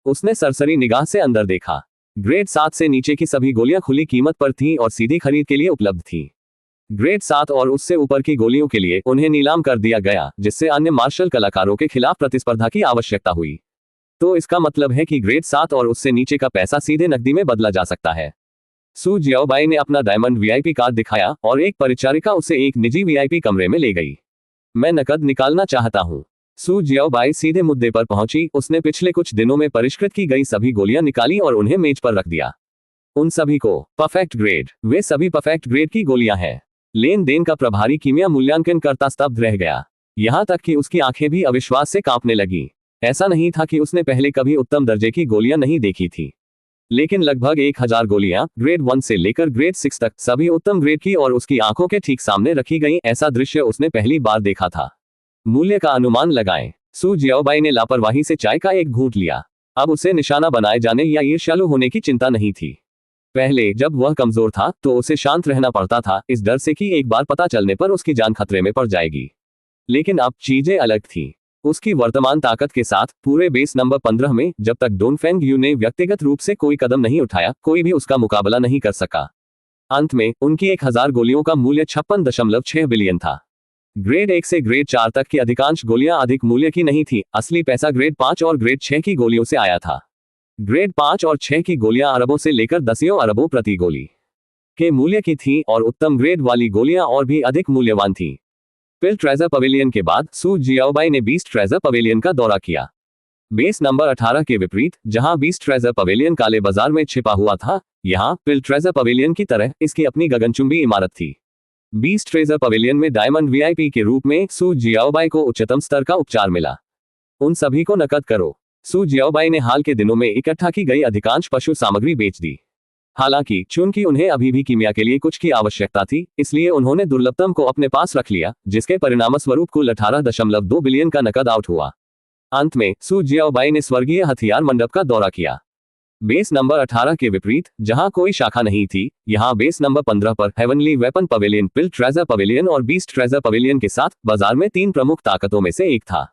उसने सरसरी निगाह से अंदर देखा। ग्रेड 7 से नीचे की सभी गोलियां खुली कीमत पर थीं और सीधी खरीद के लिए उपलब्ध थीं। ग्रेड 7 और उससे ऊपर की गोलियों के लिए उन्हें नीलाम कर दिया गया, जिससे अन्य मार्शल कलाकारों के खिलाफ प्रतिस्पर्धा की आवश्यकता हुई। तो इसका मतलब है कि ग्रेड 7 और उससे नीचे का पैसा सीधे नकदी में बदला जा सकता है। सु जियाओबाई ने अपना डायमंड वीआईपी कार्ड दिखाया और एक परिचारिका उसे एक निजी वीआईपी कमरे में ले गई। मैं नकद निकालना चाहता हूं। सु जियाओबाई सीधे मुद्दे पर पहुंची। उसने पिछले कुछ दिनों में परिष्कृत की गई सभी गोलियां निकाली और उन्हें मेज पर रख दिया। उन सभी को परफेक्ट ग्रेड। वे सभी परफेक्ट ग्रेड की गोलियां हैं। लेन देन का प्रभारी कीमिया मूल्यांकन करता स्तब्ध रह गया। यहां तक कि उसकी आंखें भी अविश्वास से कांपने लगी। ऐसा नहीं था कि उसने पहले कभी उत्तम दर्जे की गोलियां नहीं देखी थी, लेकिन लगभग 1000 गोलियां ग्रेड 1 से लेकर ग्रेड 6 तक सभी उत्तम ग्रेड की और उसकी आंखों के ठीक सामने रखी गई। ऐसा दृश्य उसने पहली बार देखा था। मूल्य का अनुमान लगाएं। सु जियाओबाई ने लापरवाही से चाय का एक घूंट लिया। अब उसे निशाना बनाए जाने या ईर्ष्यालु होने की चिंता नहीं थी। पहले जब वह कमजोर था तो उसे शांत रहना पड़ता था, इस डर से कि एक बार पता चलने पर उसकी जान खतरे में पड़ जाएगी। लेकिन अब चीजें अलग थी। उसकी वर्तमान ताकत के साथ पूरे बेस नंबर 15 में जब तक डोनफेंग यू ने व्यक्तिगत रूप से कोई कदम नहीं उठाया, कोई भी उसका मुकाबला नहीं कर सका। अंत में उनकी 1000 गोलियों का मूल्य 56.6 बिलियन था। ग्रेड 1 से ग्रेड 4 तक की अधिकांश गोलियां अधिक मूल्य की नहीं थी। असली पैसा ग्रेड 5 और ग्रेड 6 की गोलियों से आया था। ग्रेड 5 और 6 की गोलियां अरबों से लेकर दसियों अरबों प्रति गोली के मूल्य की थी और उत्तम ग्रेड वाली गोलियां और भी अधिक मूल्यवान थी। पिल ट्रेजर पवेलियन के बाद सु जियाओबाई ने बीस्ट ट्रेजर पवेलियन का दौरा किया। बेस नंबर 18 के विपरीत, जहां बीस्ट ट्रेजर पवेलियन काले बाजार में छिपा हुआ था, यहां पिल ट्रेजर पवेलियन की तरह इसकी अपनी गगनचुंबी इमारत थी। बीस्ट ट्रेजर पवेलियन में डायमंड वीआईपी के रूप में सु जियाओबाई को उच्चतम स्तर का उपचार मिला। उन सभी को नकद करो। सु जियाओबाई ने हाल के दिनों में इकट्ठा की गई अधिकांश पशु सामग्री बेच दी। हालांकि चूंकि उन्हें अभी भी कीमिया के लिए कुछ की आवश्यकता थी, इसलिए उन्होंने दुर्लभतम को अपने पास रख लिया, जिसके परिणामस्वरूप कुल 18.2 बिलियन का नकद आउट हुआ। अंत में सु जियाओबाई ने स्वर्गीय हथियार मंडप का दौरा किया। बेस नंबर 18 के विपरीत, जहां कोई शाखा नहीं थी, यहां बेस नंबर 15 पर हेवनली वेपन पवेलियन, पिल ट्रेजर पवेलियन और बीस्ट ट्रेजर पवेलियन के साथ बाजार में 3 प्रमुख ताकतों में से एक था।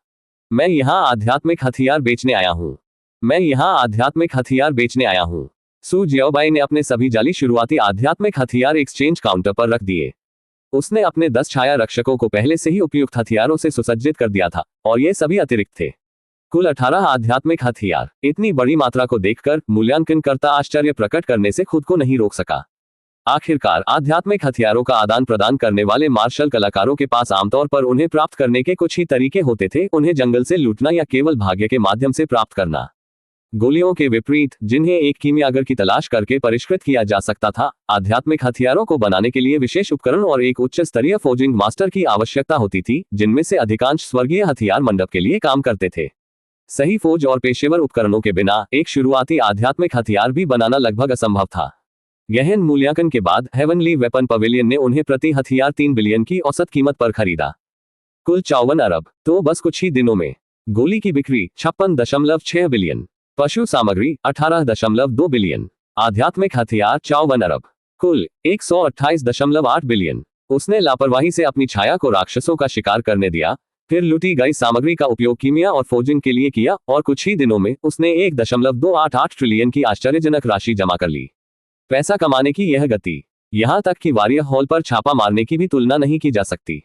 मैं यहाँ आध्यात्मिक हथियार बेचने आया हूँ। मैं यहाँ आध्यात्मिक हथियार बेचने आया हूँ। सू जियाओबाई ने अपने सभी जाली शुरुआती आध्यात्मिक हथियार एक्सचेंज काउंटर पर रख दिए। उसने अपने 10 छाया रक्षकों को पहले से ही उपयुक्त हथियारों से सुसज्जित कर दिया था और ये सभी अतिरिक्त थे। कुल 18 आध्यात्मिक हथियार। इतनी बड़ी मात्रा को देखकर मूल्यांकनकर्ता आश्चर्य प्रकट करने से खुद को नहीं रोक सका। आखिरकार आध्यात्मिक हथियारों का आदान प्रदान करने वाले मार्शल कलाकारों के पास आमतौर पर उन्हें प्राप्त करने के कुछ ही तरीके होते थे, उन्हें जंगल से लूटना या केवल भाग्य के माध्यम से प्राप्त करना। गोलियों के विपरीत, जिन्हें एक कीमियागर की तलाश करके परिष्कृत किया जा सकता था, आध्यात्मिक हथियारों को बनाने के लिए विशेष उपकरण और एक उच्च स्तरीय फोर्जिंग मास्टर की आवश्यकता होती थी, जिनमें से अधिकांश स्वर्गीय हथियार मंडप के लिए काम करते थे। सही फौज और पेशेवर उपकरणों के बिना एक शुरुआती आध्यात्मिक हथियार भी बनाना लगभग असंभव था। गहन मूल्यांकन के बाद हेवनली वेपन पवेलियन ने उन्हें प्रति हथियार 3 बिलियन की औसत कीमत पर खरीदा। कुल 54 अरब। तो बस कुछ ही दिनों में गोली की बिक्री 56.6 बिलियन, पशु सामग्री 18.2 बिलियन, आध्यात्मिक हथियार 54 अरब, कुल 128.8 बिलियन। उसने लापरवाही से अपनी छाया को राक्षसों का शिकार करने दिया, फिर लूटी गई सामग्री का उपयोग कीमिया और फोर्जिंग के लिए किया और कुछ ही दिनों में उसने 1.288 ट्रिलियन की आश्चर्यजनक राशि जमा कर ली। पैसा कमाने की यह गति, यहां तक कि वारियर हॉल पर छापा मारने की भी तुलना नहीं की जा सकती।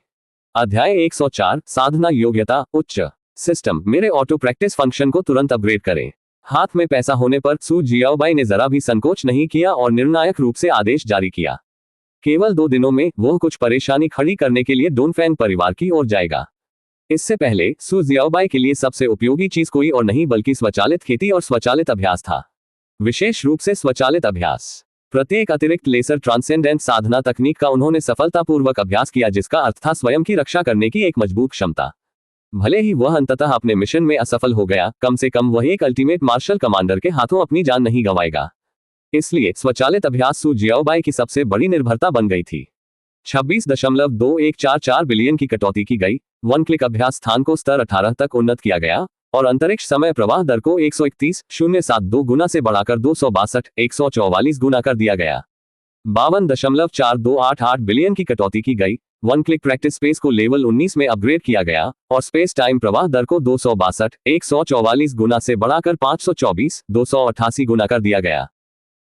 अध्याय 104 साधना योग्यता उच्च सिस्टम। मेरे ऑटो प्रैक्टिस फंक्शन को तुरंत अपग्रेड करें। हाथ में पैसा होने पर सू जियाओबाई ने जरा भी संकोच नहीं किया और निर्णायक रूप से आदेश जारी किया। केवल 2 दिनों में वह कुछ परेशानी खड़ी करने के लिए डोनफैंग परिवार की ओर जाएगा। इससे पहले सू जियाओबाई के लिए सबसे उपयोगी चीज कोई और नहीं बल्कि स्वचालित खेती और स्वचालित अभ्यास था। विशेष रूप से स्वचालित अभ्यास। प्रत्येक अतिरिक्त लेसर ट्रांसेंडेंट साधना तकनीक का उन्होंने सफलतापूर्वक अभ्यास किया, जिसका अर्थ था स्वयं की रक्षा करने की एक मजबूत क्षमता। भले ही वह अंततः अपने मिशन में असफल हो गया, कम से कम वह एक अल्टीमेट मार्शल कमांडर के हाथों अपनी जान नहीं गंवाएगा। इसलिए स्वचालित अभ्यास सू जियाओबाई की सबसे बड़ी निर्भरता बन गई थी। 26.2144 बिलियन की कटौती की गई, वन क्लिक अभ्यास स्थान को स्तर 18 तक उन्नत किया गया और अंतरिक्ष समय प्रवाह दर को 131.072 गुना से बढ़ाकर 262.144 गुना कर दिया गया। 52.4288 बिलियन की कटौती की गई, वन क्लिक प्रैक्टिस स्पेस को लेवल 19 में अपग्रेड किया गया और स्पेस टाइम प्रवाह दर को 262.144 गुना से बढ़ाकर 524.288 गुना कर दिया गया।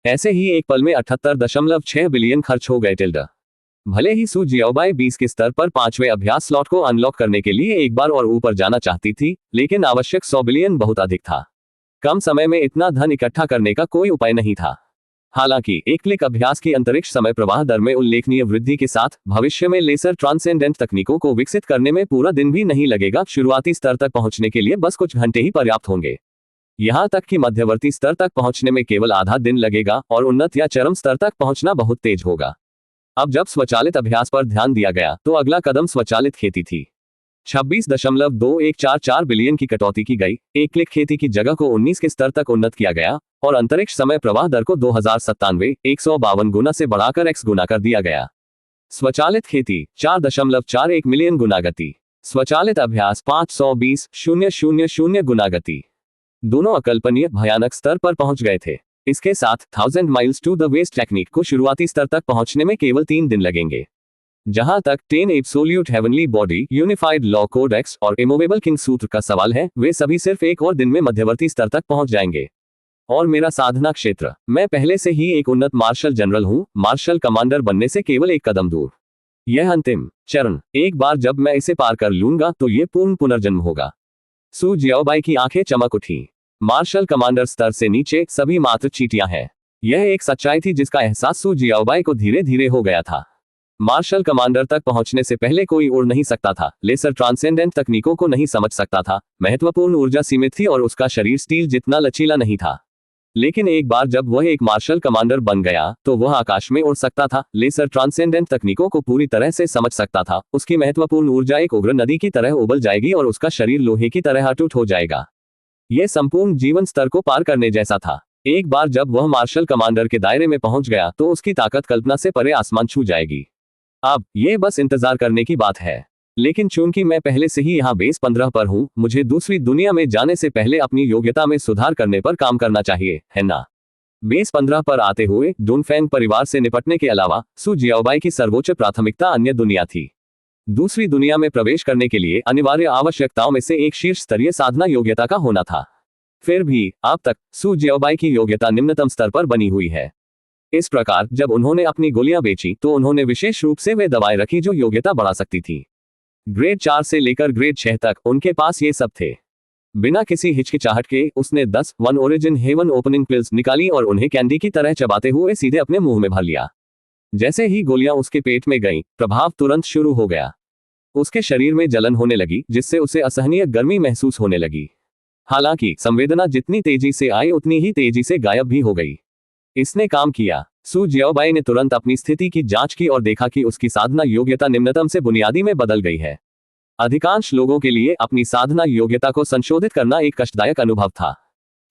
ऐसे ही एक पल में 78.6 बिलियन खर्च हो गए टिल्ड। भले ही सू जियाओबाई 20 के स्तर पर 5वें अभ्यास स्लॉट को अनलॉक करने के लिए एक बार और ऊपर जाना चाहती थी, लेकिन आवश्यक 100 बिलियन बहुत अधिक था। कम समय में इतना धन इकट्ठा करने का कोई उपाय नहीं था। हालांकि एक क्लिक अभ्यास की अंतरिक्ष समय प्रवाह दर में उल्लेखनीय वृद्धि के साथ भविष्य में लेसर ट्रांसेंडेंट तकनीकों को विकसित करने में पूरा दिन भी नहीं लगेगा। शुरुआती स्तर तक पहुंचने के लिए बस कुछ घंटे ही पर्याप्त होंगे। यहां तक कि मध्यवर्ती स्तर तक पहुंचने में केवल आधा दिन लगेगा और उन्नत या चरम स्तर तक पहुंचना बहुत तेज होगा। अब जब स्वचालित अभ्यास पर ध्यान दिया गया तो अगला कदम स्वचालित खेती थी। 26.2144 बिलियन की कटौती की गई, एक क्लिक खेती की जगह को 19 के स्तर तक उन्नत किया गया और अंतरिक्ष समय प्रवाह दर को 2097.152 गुना से बढ़ाकर x गुना कर दिया गया। स्वचालित खेती 4.41 मिलियन गुना गति, स्वचालित अभ्यास 520.000 गुना गति। दोनों अकल्पनीय भयानक स्तर पर पहुंच गए थे। इसके साथ 1000 miles to the west technique को शुरुआती स्तर तक पहुंचने में केवल 3 दिन लगेंगे। जहां तक 10 absolute heavenly body, unified law codex और इमूवेबल किंग सूत्र का सवाल है, वे सभी सिर्फ एक और दिन में मध्यवर्ती स्तर तक पहुंच जाएंगे। और मेरा साधना क्षेत्र, मैं पहले से ही एक उन्नत मार्शल जनरल हूं, मार्शल कमांडर बनने से केवल एक कदम दूर। यह अंतिम चरण, एक बार जब मैं इसे पार कर लूंगा तो यह पूर्ण पुनर्जन्म होगा। सू जियाओबाई की आंखें चमक उठी। मार्शल कमांडर स्तर से नीचे सभी मात्र चींटियां हैं। यह एक सच्चाई थी जिसका एहसास सू जियाओबाई को धीरे धीरे हो गया था। मार्शल कमांडर तक पहुंचने से पहले कोई उड़ नहीं सकता था, लेसर ट्रांसेंडेंट तकनीकों को नहीं समझ सकता था, महत्वपूर्ण ऊर्जा सीमित थी और उसका शरीर स्टील जितना लचीला नहीं था। लेकिन एक बार जब वह एक मार्शल कमांडर बन गया तो वह आकाश में उड़ सकता था, लेसर ट्रांसेंडेंट तकनीकों को पूरी तरह से समझ सकता था, उसकी महत्वपूर्ण ऊर्जा एक उग्र नदी की तरह उबल जाएगी और उसका शरीर लोहे की तरह अटूट हो जाएगा। यह संपूर्ण जीवन स्तर को पार करने जैसा था। एक बार जब वह मार्शल कमांडर के दायरे में पहुंच गया तो उसकी ताकत कल्पना से परे आसमान छू जाएगी। अब यह बस इंतजार करने की बात है। लेकिन चूंकि मैं पहले से ही यहाँ बेस 15 पर हूँ, मुझे दूसरी दुनिया में जाने से पहले अपनी योग्यता में सुधार करने पर काम करना चाहिए, है ना? बेस 15 पर आते हुए डोनफैंग परिवार से निपटने के अलावा सू जियाओबाई की सर्वोच्च प्राथमिकता अन्य दुनिया थी। दूसरी दुनिया में प्रवेश करने के लिए अनिवार्य आवश्यकताओं में से एक शीर्ष स्तरीय साधना योग्यता का होना था। फिर भी अब तक सू जियाओबाई की योग्यता निम्नतम स्तर पर बनी हुई है। इस प्रकार जब उन्होंने अपनी गोलियां बेची तो उन्होंने विशेष रूप से वे दवाएं रखी जो योग्यता बढ़ा सकती थी। ग्रेड 4 से लेकर ग्रेड 6 तक उनके पास ये सब थे। बिना किसी हिचकिचाहट के उसने 10 one origin heaven opening pills निकाली और उन्हें कैंडी की तरह चबाते हुए सीधे अपने मुंह में भर लिया। जैसे ही गोलियां उसके पेट में गईं, प्रभाव तुरंत शुरू हो गया। उसके शरीर में जलन होने लगी जिससे उसे असहनीय गर्मी महसूस होने लगी। हालांकि संवेदना जितनी तेजी से आई उतनी ही तेजी से गायब भी हो गई। इसने काम किया। सू जियाओबाई ने तुरंत अपनी स्थिति की जांच की और देखा कि उसकी साधना योग्यता निम्नतम से बुनियादी में बदल गई है। अधिकांश लोगों के लिए अपनी साधना योग्यता को संशोधित करना एक कष्टदायक अनुभव था।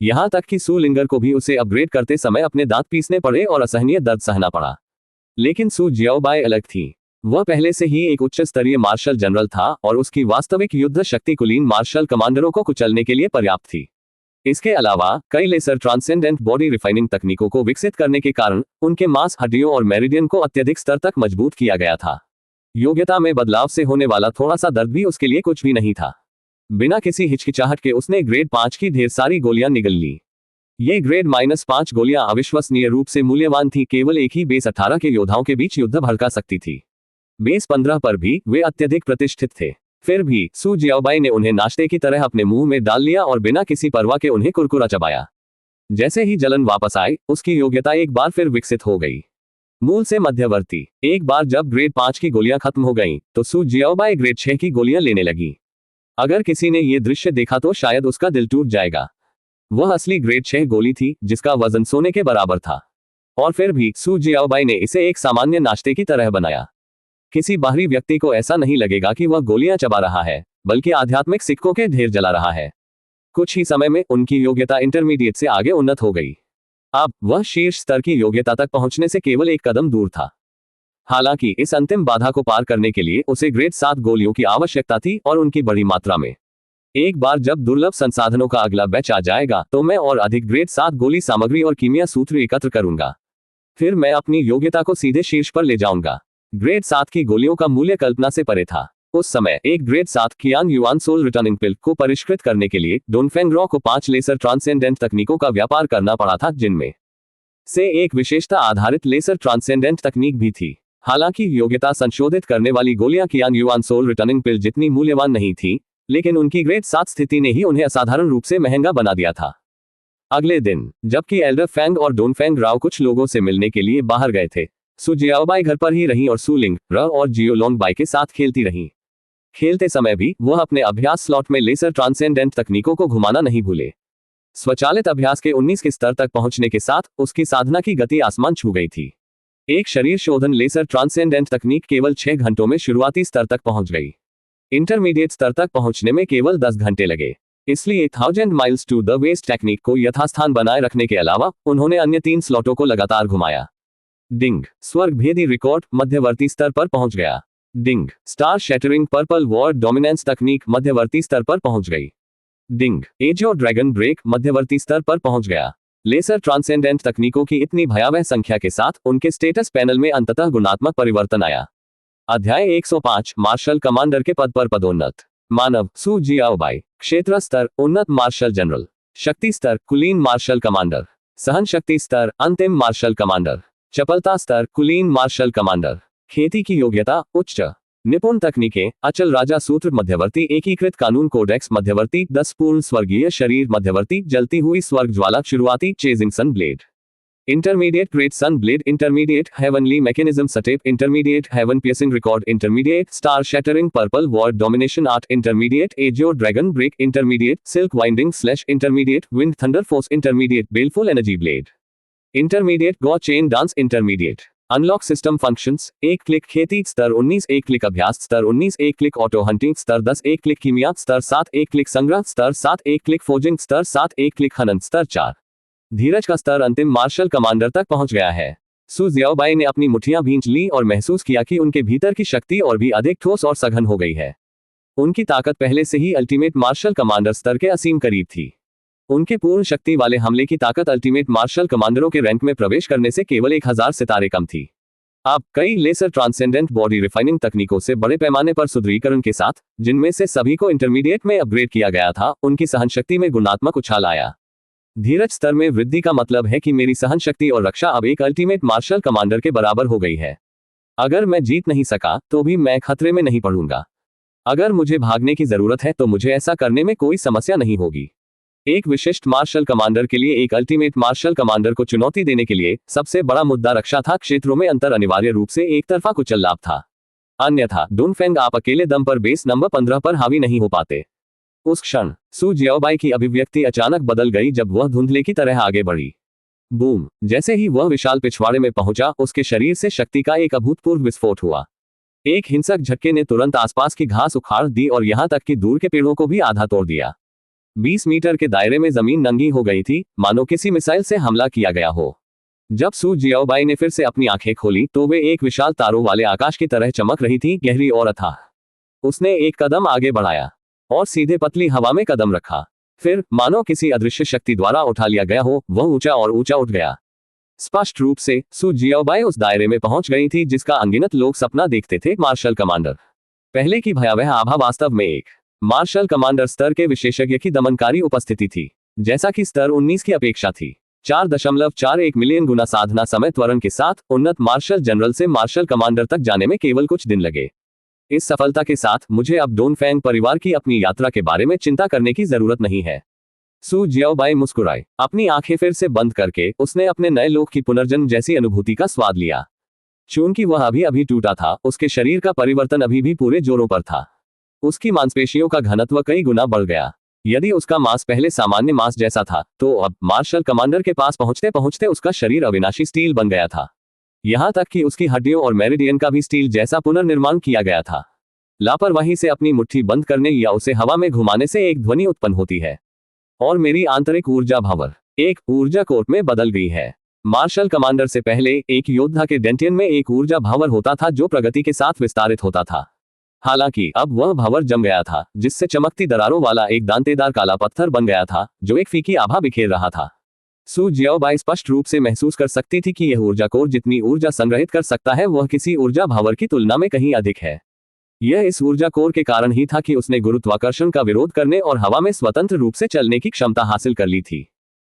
यहां तक कि सू लिंगर को भी उसे अपग्रेड करते समय अपने दांत पीसने पड़े और असहनीय दर्द सहना पड़ा। लेकिन सू जियाओबाई अलग थी। वह पहले से ही एक उच्च स्तरीय मार्शल जनरल था और उसकी वास्तविक युद्ध शक्ति कुलीन मार्शल कमांडरों को कुचलने के लिए पर्याप्त थी। इसके अलावा कई लेसर ट्रांसेंडेंट बॉडी रिफाइनिंग तकनीकों को विकसित करने के कारण उनके मांस हड्डियों और मेरिडियन को अत्यधिक स्तर तक मजबूत किया गया था। योग्यता में बदलाव से होने वाला थोड़ा सा दर्द भी उसके लिए कुछ भी नहीं था। बिना किसी हिचकिचाहट के उसने ग्रेड 5 की ढेर सारी गोलियां निगल ली। ये ग्रेड -5 गोलियां अविश्वसनीय रूप से मूल्यवान थी। केवल एक ही बेस 18 के योद्धाओं के बीच युद्ध भड़का सकती थी। बेस 15 पर भी वे अत्यधिक प्रतिष्ठित थे। फिर भी सू जियाओबाई ने उन्हें नाश्ते की तरह अपने मुंह में डाल लिया और बिना किसी परवाह के उन्हें कुरकुरा चबाया। जैसे ही जलन वापस आई, उसकी योग्यता एक बार फिर विकसित हो गई। मूल से मध्यवर्ती। एक बार जब ग्रेड 5 की गोलियां खत्म हो गईं, तो सू जियाओबाई ग्रेड 6 की गोलियां लेने लगी। अगर किसी ने यह दृश्य देखा तो शायद उसका दिल टूट जाएगा। वह असली ग्रेड 6 गोली थी जिसका वजन सोने के बराबर था। और फिर भी सू जियाओबाई ने इसे एक सामान्य नाश्ते की तरह बनाया। किसी बाहरी व्यक्ति को ऐसा नहीं लगेगा कि वह गोलियां चबा रहा है, बल्कि आध्यात्मिक सिक्कों के ढेर जला रहा है। कुछ ही समय में उनकी योग्यता इंटरमीडिएट से आगे उन्नत हो गई। अब वह शीर्ष स्तर की योग्यता तक पहुंचने से केवल एक कदम दूर था। हालांकि इस अंतिम बाधा को पार करने के लिए उसे ग्रेड 7 गोलियों की आवश्यकता थी और उनकी बड़ी मात्रा में। एक बार जब दुर्लभ संसाधनों का अगला बैच आ जाएगा तो मैं और अधिक ग्रेड 7 गोली सामग्री और कीमिया सूत्र एकत्र करूंगा। फिर मैं अपनी योग्यता को सीधे शीर्ष पर ले जाऊंगा। ग्रेड 7 की गोलियों का मूल्य कल्पना से परे था। उस समय एक ग्रेड 7 कियान युआन सोल रिटर्निंग पिल को परिष्कृत करने के लिए डोनफेंग रॉ को 5 लेसर ट्रांसेंडेंट तकनीकों का व्यापार करना पड़ा था, जिनमें से एक विशेषता आधारित लेसर ट्रांसेंडेंट तकनीक भी थी। हालांकि योग्यता संशोधित करने वाली गोलियां कियान युआन सोल रिटर्निंग पिल जितनी मूल्यवान नहीं थी, लेकिन उनकी ग्रेड 7 स्थिति ने ही उन्हें असाधारण रूप से महंगा बना दिया था। अगले दिन जबकि एल्डर फेंग और डोनफेंग राव कुछ लोगों से मिलने के लिए बाहर गए थे, सू जियाओबाई घर पर ही रहीं और सू लिंग र और जियो लोंग बाई के साथ खेलती रहीं। खेलते समय भी वह अपने अभ्यास स्लॉट में लेसर ट्रांसेंडेंट तकनीकों को घुमाना नहीं भूले। स्वचालित अभ्यास के 19 के स्तर तक पहुंचने के साथ उसकी साधना की गति आसमान छू गई थी। एक शरीर शोधन लेसर ट्रांसेंडेंट तकनीक केवल 6 घंटों में शुरुआती स्तर तक पहुंच गई। इंटरमीडिएट स्तर तक पहुंचने में केवल 10 घंटे लगे। इसलिए 1000 miles to the west technique को यथास्थान बनाए रखने के अलावा उन्होंने अन्य 3 स्लॉटों को लगातार घुमाया। डिंग स्वर्ग भेदी रिकॉर्ड मध्यवर्ती स्तर पर पहुंच गया। Ding star shattering purple word dominance तकनीक मध्यवर्ती स्तर पर पहुंच गई। डिंग एजो ड्रैगन ब्रेक मध्यवर्ती स्तर पर पहुंच गया। लेसर ट्रांसेंडेंट तकनीकों की इतनी भयावह संख्या के साथ उनके स्टेटस पैनल में अंततः गुणात्मक परिवर्तन आया। अध्याय 105 मार्शल कमांडर के पद पर पदोन्नत। मानव सू जियाओबाई। क्षेत्र स्तर उन्नत मार्शल जनरल। शक्ति स्तर कुलीन मार्शल कमांडर। सहन शक्ति स्तर अंतिम मार्शल कमांडर। चपलता स्तर कुलीन मार्शल कमांडर। खेती की योग्यता उच्च। निपुण तकनीकें अचल राजा सूत्र मध्यवर्ती एकीकृत कानून कोडेक्स मध्यवर्ती 10 पूर्ण स्वर्गीय शरीर मध्यवर्ती जलती हुई स्वर्ग ज्वाला शुरुआती chasing sun blade. Intermediate great sun blade intermediate heavenly mechanism step intermediate heaven piercing record intermediate star shattering purple word domination art intermediate एजियो dragon break intermediate silk winding slash intermediate wind thunder force intermediate baleful energy blade intermediate go chain dance intermediate unlock system functions. एक click खेती स्तर 19 एक click अभ्यास स्तर 19 एक click auto hunting स्तर 10 एक क्लिक कीमिया स्तर 7 एक क्लिक संग्रह स्तर 7 एक क्लिक फोजिंग स्तर 7 एक क्लिक खनन स्तर 4। धीरज का स्तर अंतिम मार्शल कमांडर तक पहुंच गया है। सू जियाओबाई ने अपनी मुठ्ठियां भींच ली और महसूस किया कि उनके भीतर की शक्ति और भी अधिक ठोस और सघन हो गई है। उनकी ताकत पहले से ही अल्टीमेट मार्शल कमांडर स्तर के असीम करीब थी। उनके पूर्ण शक्ति वाले हमले की ताकत अल्टीमेट मार्शल कमांडरों के रैंक में प्रवेश करने से केवल 1000 सितारे कम थी। अब कई लेसर ट्रांसेंडेंट बॉडी रिफाइनिंग तकनीकों से बड़े पैमाने पर सुदृढ़ीकरण के साथ, जिनमें से सभी को इंटरमीडिएट में अपग्रेड किया गया था, उनकी सहनशक्ति में गुणात्मक उछाल आया। धीरज स्तर में वृद्धि का मतलब है कि मेरी सहनशक्ति और रक्षा अब एक अल्टीमेट मार्शल कमांडर के बराबर हो गई है। अगर मैं जीत नहीं सका तो भी मैं खतरे में नहीं पड़ूंगा। अगर मुझे भागने की जरूरत है तो मुझे ऐसा करने में कोई समस्या नहीं होगी। एक विशिष्ट मार्शल कमांडर के लिए एक अल्टीमेट मार्शल कमांडर को चुनौती देने के लिए सबसे बड़ा मुद्दा रक्षा था। क्षेत्रों में अंतर अनिवार्य रूप से एक तरफा कुचल लाभ था। अन्यथा डोनफेंग आप अकेले दम पर बेस नंबर 15 पर हावी नहीं हो पाते। उस क्षण सू जियाओबाई की अभिव्यक्ति अचानक बदल गई जब वह धुंधले की तरह आगे बढ़ी। बूम! जैसे ही वह विशाल पिछवाड़े में पहुंचा, उसके शरीर से शक्ति का एक अभूतपूर्व विस्फोट हुआ। एक हिंसक झटके ने तुरंत आसपास की घास उखाड़ दी और यहां तक कि दूर के पेड़ों को भी आधा तोड़ दिया। 20 मीटर के दायरे में जमीन नंगी हो गई थी, मानो किसी मिसाइल से हमला किया गया हो। जब सू जियाओबाई ने फिर से अपनी आंखें खोली तो वे एक विशाल तारों वाले आकाश की तरह चमक रही थी, गहरी और अथाह। उसने एक कदम आगे बढ़ाया और सीधे पतली हवा में कदम रखा। फिर मानो किसी अदृश्य शक्ति द्वारा उठा लिया गया हो, वह ऊंचा और ऊंचा उठ गया। स्पष्ट रूप से सू जियाओबाई उस दायरे में पहुंच गई थी जिसका अनगिनत लोग सपना देखते थे। Marshal commander. पहले की भयावह आभा वास्तव में एक मार्शल कमांडर स्तर के विशेषज्ञ की दमनकारी उपस्थिति थी, जैसा कि स्तर 19 की अपेक्षा थी। 4.41 मिलियन गुना साधना समय त्वरण के साथ उन्नत मार्शल जनरल से मार्शल कमांडर तक जाने में केवल कुछ दिन लगे। इस सफलता के साथ मुझे अब डोनफेंग परिवार की अपनी यात्रा के बारे में चिंता करने की जरूरत नहीं है। सू जियाओबाई मुस्कुराए। अपनी आंखें फिर से बंद करके उसने अपने नए लोक की पुनर्जन्म जैसी अनुभूति का स्वाद लिया। चूंकि वह अभी अभी टूटा था, उसके शरीर का परिवर्तन अभी भी पूरे जोरों पर था। उसकी मांसपेशियों का घनत्व कई गुना बढ़ गया। यदि उसका मांस पहले सामान्य मांस जैसा था, तो अब मार्शल कमांडर के पास पहुंचते पहुंचते उसका शरीर अविनाशी स्टील बन गया था। यहां तक कि उसकी हड्डियों और मेरिडियन का भी स्टील जैसा पुनर्निर्माण किया गया था। लापरवाही से अपनी मुट्ठी बंद करने या उसे हवा में घुमाने से एक ध्वनि उत्पन्न होती है और मेरी आंतरिक ऊर्जा भंवर एक ऊर्जा कोर्ट में बदल गई है। मार्शल कमांडर से पहले एक योद्धा के डेंटियन में एक ऊर्जा भंवर होता था जो प्रगति के साथ विस्तारित होता था। हालांकि अब वह भंवर जम गया था, जिससे चमकती दरारों वाला एक दांतेदार काला पत्थर बन गया था जो एक फीकी आभा बिखेर रहा था। सू जियाओबाई स्पष्ट रूप से महसूस कर सकती थी कि यह ऊर्जा कोर जितनी ऊर्जा संग्रहित कर सकता है वह किसी ऊर्जा भंवर की तुलना में कहीं अधिक है। यह इस ऊर्जा कोर के कारण ही था कि उसने गुरुत्वाकर्षण का विरोध करने और हवा में स्वतंत्र रूप से चलने की क्षमता हासिल कर ली थी।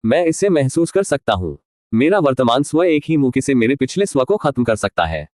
मैं इसे महसूस कर सकता हूं। मेरा वर्तमान स्व एक ही मुक्के से मेरे पिछले स्व को खत्म कर सकता है।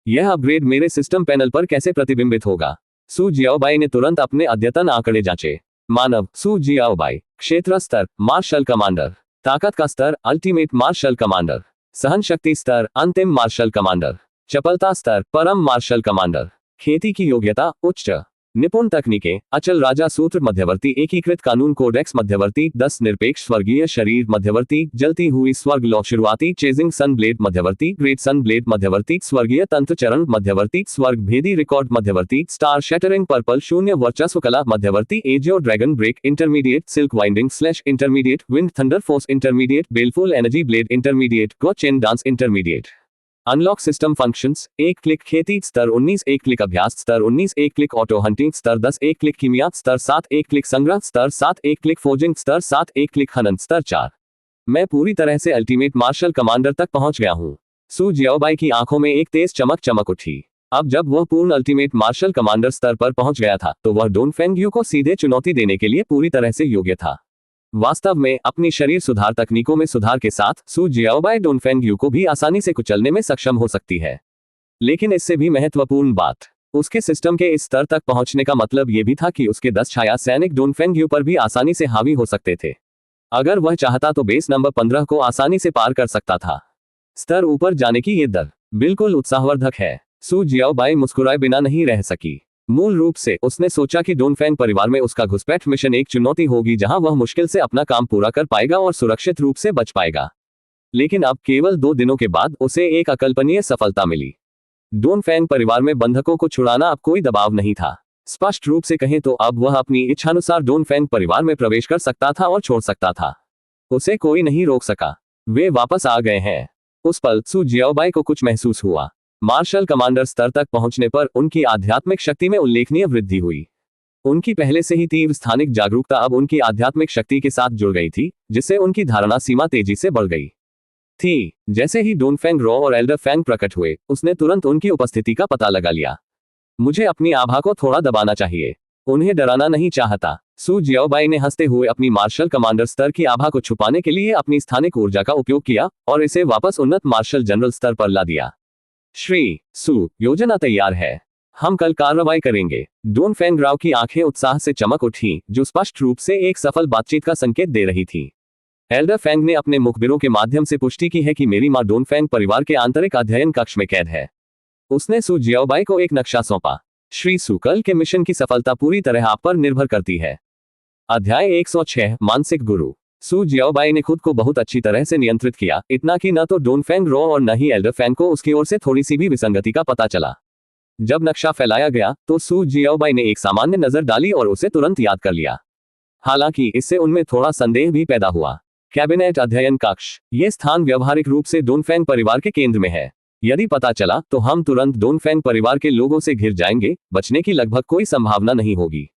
यह अपग्रेड मेरे सिस्टम पैनल पर कैसे प्रतिबिंबित होगा? सू जियाओबाई ने तुरंत अपने अद्यतन आंकड़े जांचे। मानव सू जियाओबाई। क्षेत्र स्तर मार्शल कमांडर। ताकत का स्तर अल्टीमेट मार्शल कमांडर। सहन शक्ति स्तर अंतिम मार्शल कमांडर। चपलता स्तर परम मार्शल कमांडर। खेती की योग्यता उच्च। निपुण तकनीकें अचल राजा सूत्र मध्यवर्ती एकीकृत कानून कोडेक्स मध्यवर्ती 10 निरपेक्ष स्वर्गीय शरीर मध्यवर्ती जलती हुई स्वर्ग लौ शुरुआती चेजिंग सन ब्लेड मध्यवर्ती ग्रेट सन ब्लेड मध्यवर्ती स्वर्गीय तंत्र चरण मध्यवर्ती स्वर्ग भेदी रिकॉर्ड मध्यवर्ती स्टार शैटरिंग पर्पल शून्य वर्चस्व कला मध्यवर्ती एजियो dragon break intermediate silk winding slash intermediate wind thunder force intermediate baleful energy blade intermediate go chain dance intermediate. Unlock system functions एक क्लिक खेती स्तर 19 एक क्लिक अभ्यास स्तर 19 एक क्लिक ऑटो हंटिंग स्तर 10 एक क्लिक कीमिया स्तर 7 एक क्लिक संग्रह स्तर 7 एक क्लिक फोर्जिंग स्तर 7 एक क्लिक खनन स्तर 4। मैं पूरी तरह से अल्टीमेट मार्शल कमांडर तक पहुंच गया हूं। सू जियाओबाई की आंखों में एक तेज चमक उठी। अब जब वह पूर्ण अल्टीमेट मार्शल कमांडर स्तर पर पहुंच गया था तो वह डोनफेंग यू को सीधे चुनौती देने के लिए पूरी तरह से योग्य था। वास्तव में अपनी शरीर सुधार तकनीकों में सुधार के साथ सू जियाओबाई डोनफेंग यू को भी आसानी से कुचलने में सक्षम हो सकती है। लेकिन इससे भी महत्वपूर्ण बात, उसके सिस्टम के इस स्तर तक पहुंचने का मतलब यह भी था कि उसके 10 छाया सैनिक डोनफेंग यू पर भी आसानी से हावी हो सकते थे। अगर वह चाहता तो बेस नंबर 15 को आसानी से पार कर सकता था। स्तर ऊपर जाने की ये दर बिल्कुल उत्साहवर्धक है। सू जियाओबाई मुस्कुराए बिना नहीं रह सकी। मूल रूप से उसने सोचा कि डोनफेंग परिवार में उसका घुसपैठ मिशन एक चुनौती होगी जहां वह मुश्किल से अपना काम पूरा कर पाएगा और सुरक्षित रूप से बच पाएगा। लेकिन अब केवल 2 दिनों के बाद उसे एक अकल्पनीय सफलता मिली। डोनफेंग परिवार में बंधकों को छुड़ाना अब कोई दबाव नहीं था। स्पष्ट रूप से कहें तो अब वह अपनी इच्छानुसार डोनफेंग परिवार में प्रवेश कर सकता था और छोड़ सकता था। उसे कोई नहीं रोक सका। वे वापस आ गए हैं। उस पल सू जियाओबाई को कुछ महसूस हुआ। मार्शल कमांडर स्तर तक पहुंचने पर उनकी आध्यात्मिक शक्ति में उल्लेखनीय वृद्धि हुई। उनकी पहले से ही तीव्र स्थानिक जागरूकता अब उनकी आध्यात्मिक शक्ति के साथ जुड़ गई थी, जिससे उनकी धारणा सीमा तेजी से बढ़ गई। थी। जैसे ही डोनफेंग रॉ और एल्डर फैंग प्रकट हुए, उसने तुरंत उनकी उपस्थिति का पता लगा लिया। मुझे अपनी आभा को थोड़ा दबाना चाहिए, उन्हें डराना नहीं चाहता। सू जियाओबाई ने हंसते हुए अपनी मार्शल कमांडर स्तर की आभा को छुपाने के लिए अपनी स्थानिक ऊर्जा का उपयोग किया और इसे वापस उन्नत मार्शल जनरल स्तर पर ला दिया। श्री सू, योजना तैयार है, हम कल कार्रवाई करेंगे। डोनफेंग राव की आंखें उत्साह से चमक उठी, जो स्पष्ट रूप से एक सफल बातचीत का संकेत दे रही थी। एल्डर फेंग ने अपने मुखबिरों के माध्यम से पुष्टि की है कि मेरी मां डोनफेंग परिवार के आंतरिक अध्ययन कक्ष में कैद है। उसने सू जियाओबाई को एक नक्शा सौंपा। श्री सू, कल के मिशन की सफलता पूरी तरह आप पर निर्भर करती है। अध्याय 106, मानसिक गुरु। सू जियाओबाई ने खुद को बहुत अच्छी तरह से नियंत्रित किया, इतना कि न तो डोनफेंग रॉ और न ही एल्डर फेंग को उसकी ओर से थोड़ी सी भी विसंगति का पता चला। जब नक्शा फैलाया गया तो सू जियाओबाई ने एक सामान्य नजर डाली और उसे तुरंत याद कर लिया। हालांकि इससे उनमें थोड़ा संदेह भी पैदा हुआ। कैबिनेट अध्ययन कक्ष, ये स्थान व्यवहारिक रूप से डोनफेंग परिवार के केंद्र में है। यदि पता चला तो हम तुरंत डोनफेंग परिवार के लोगों से घिर जाएंगे, बचने की लगभग कोई संभावना नहीं होगी।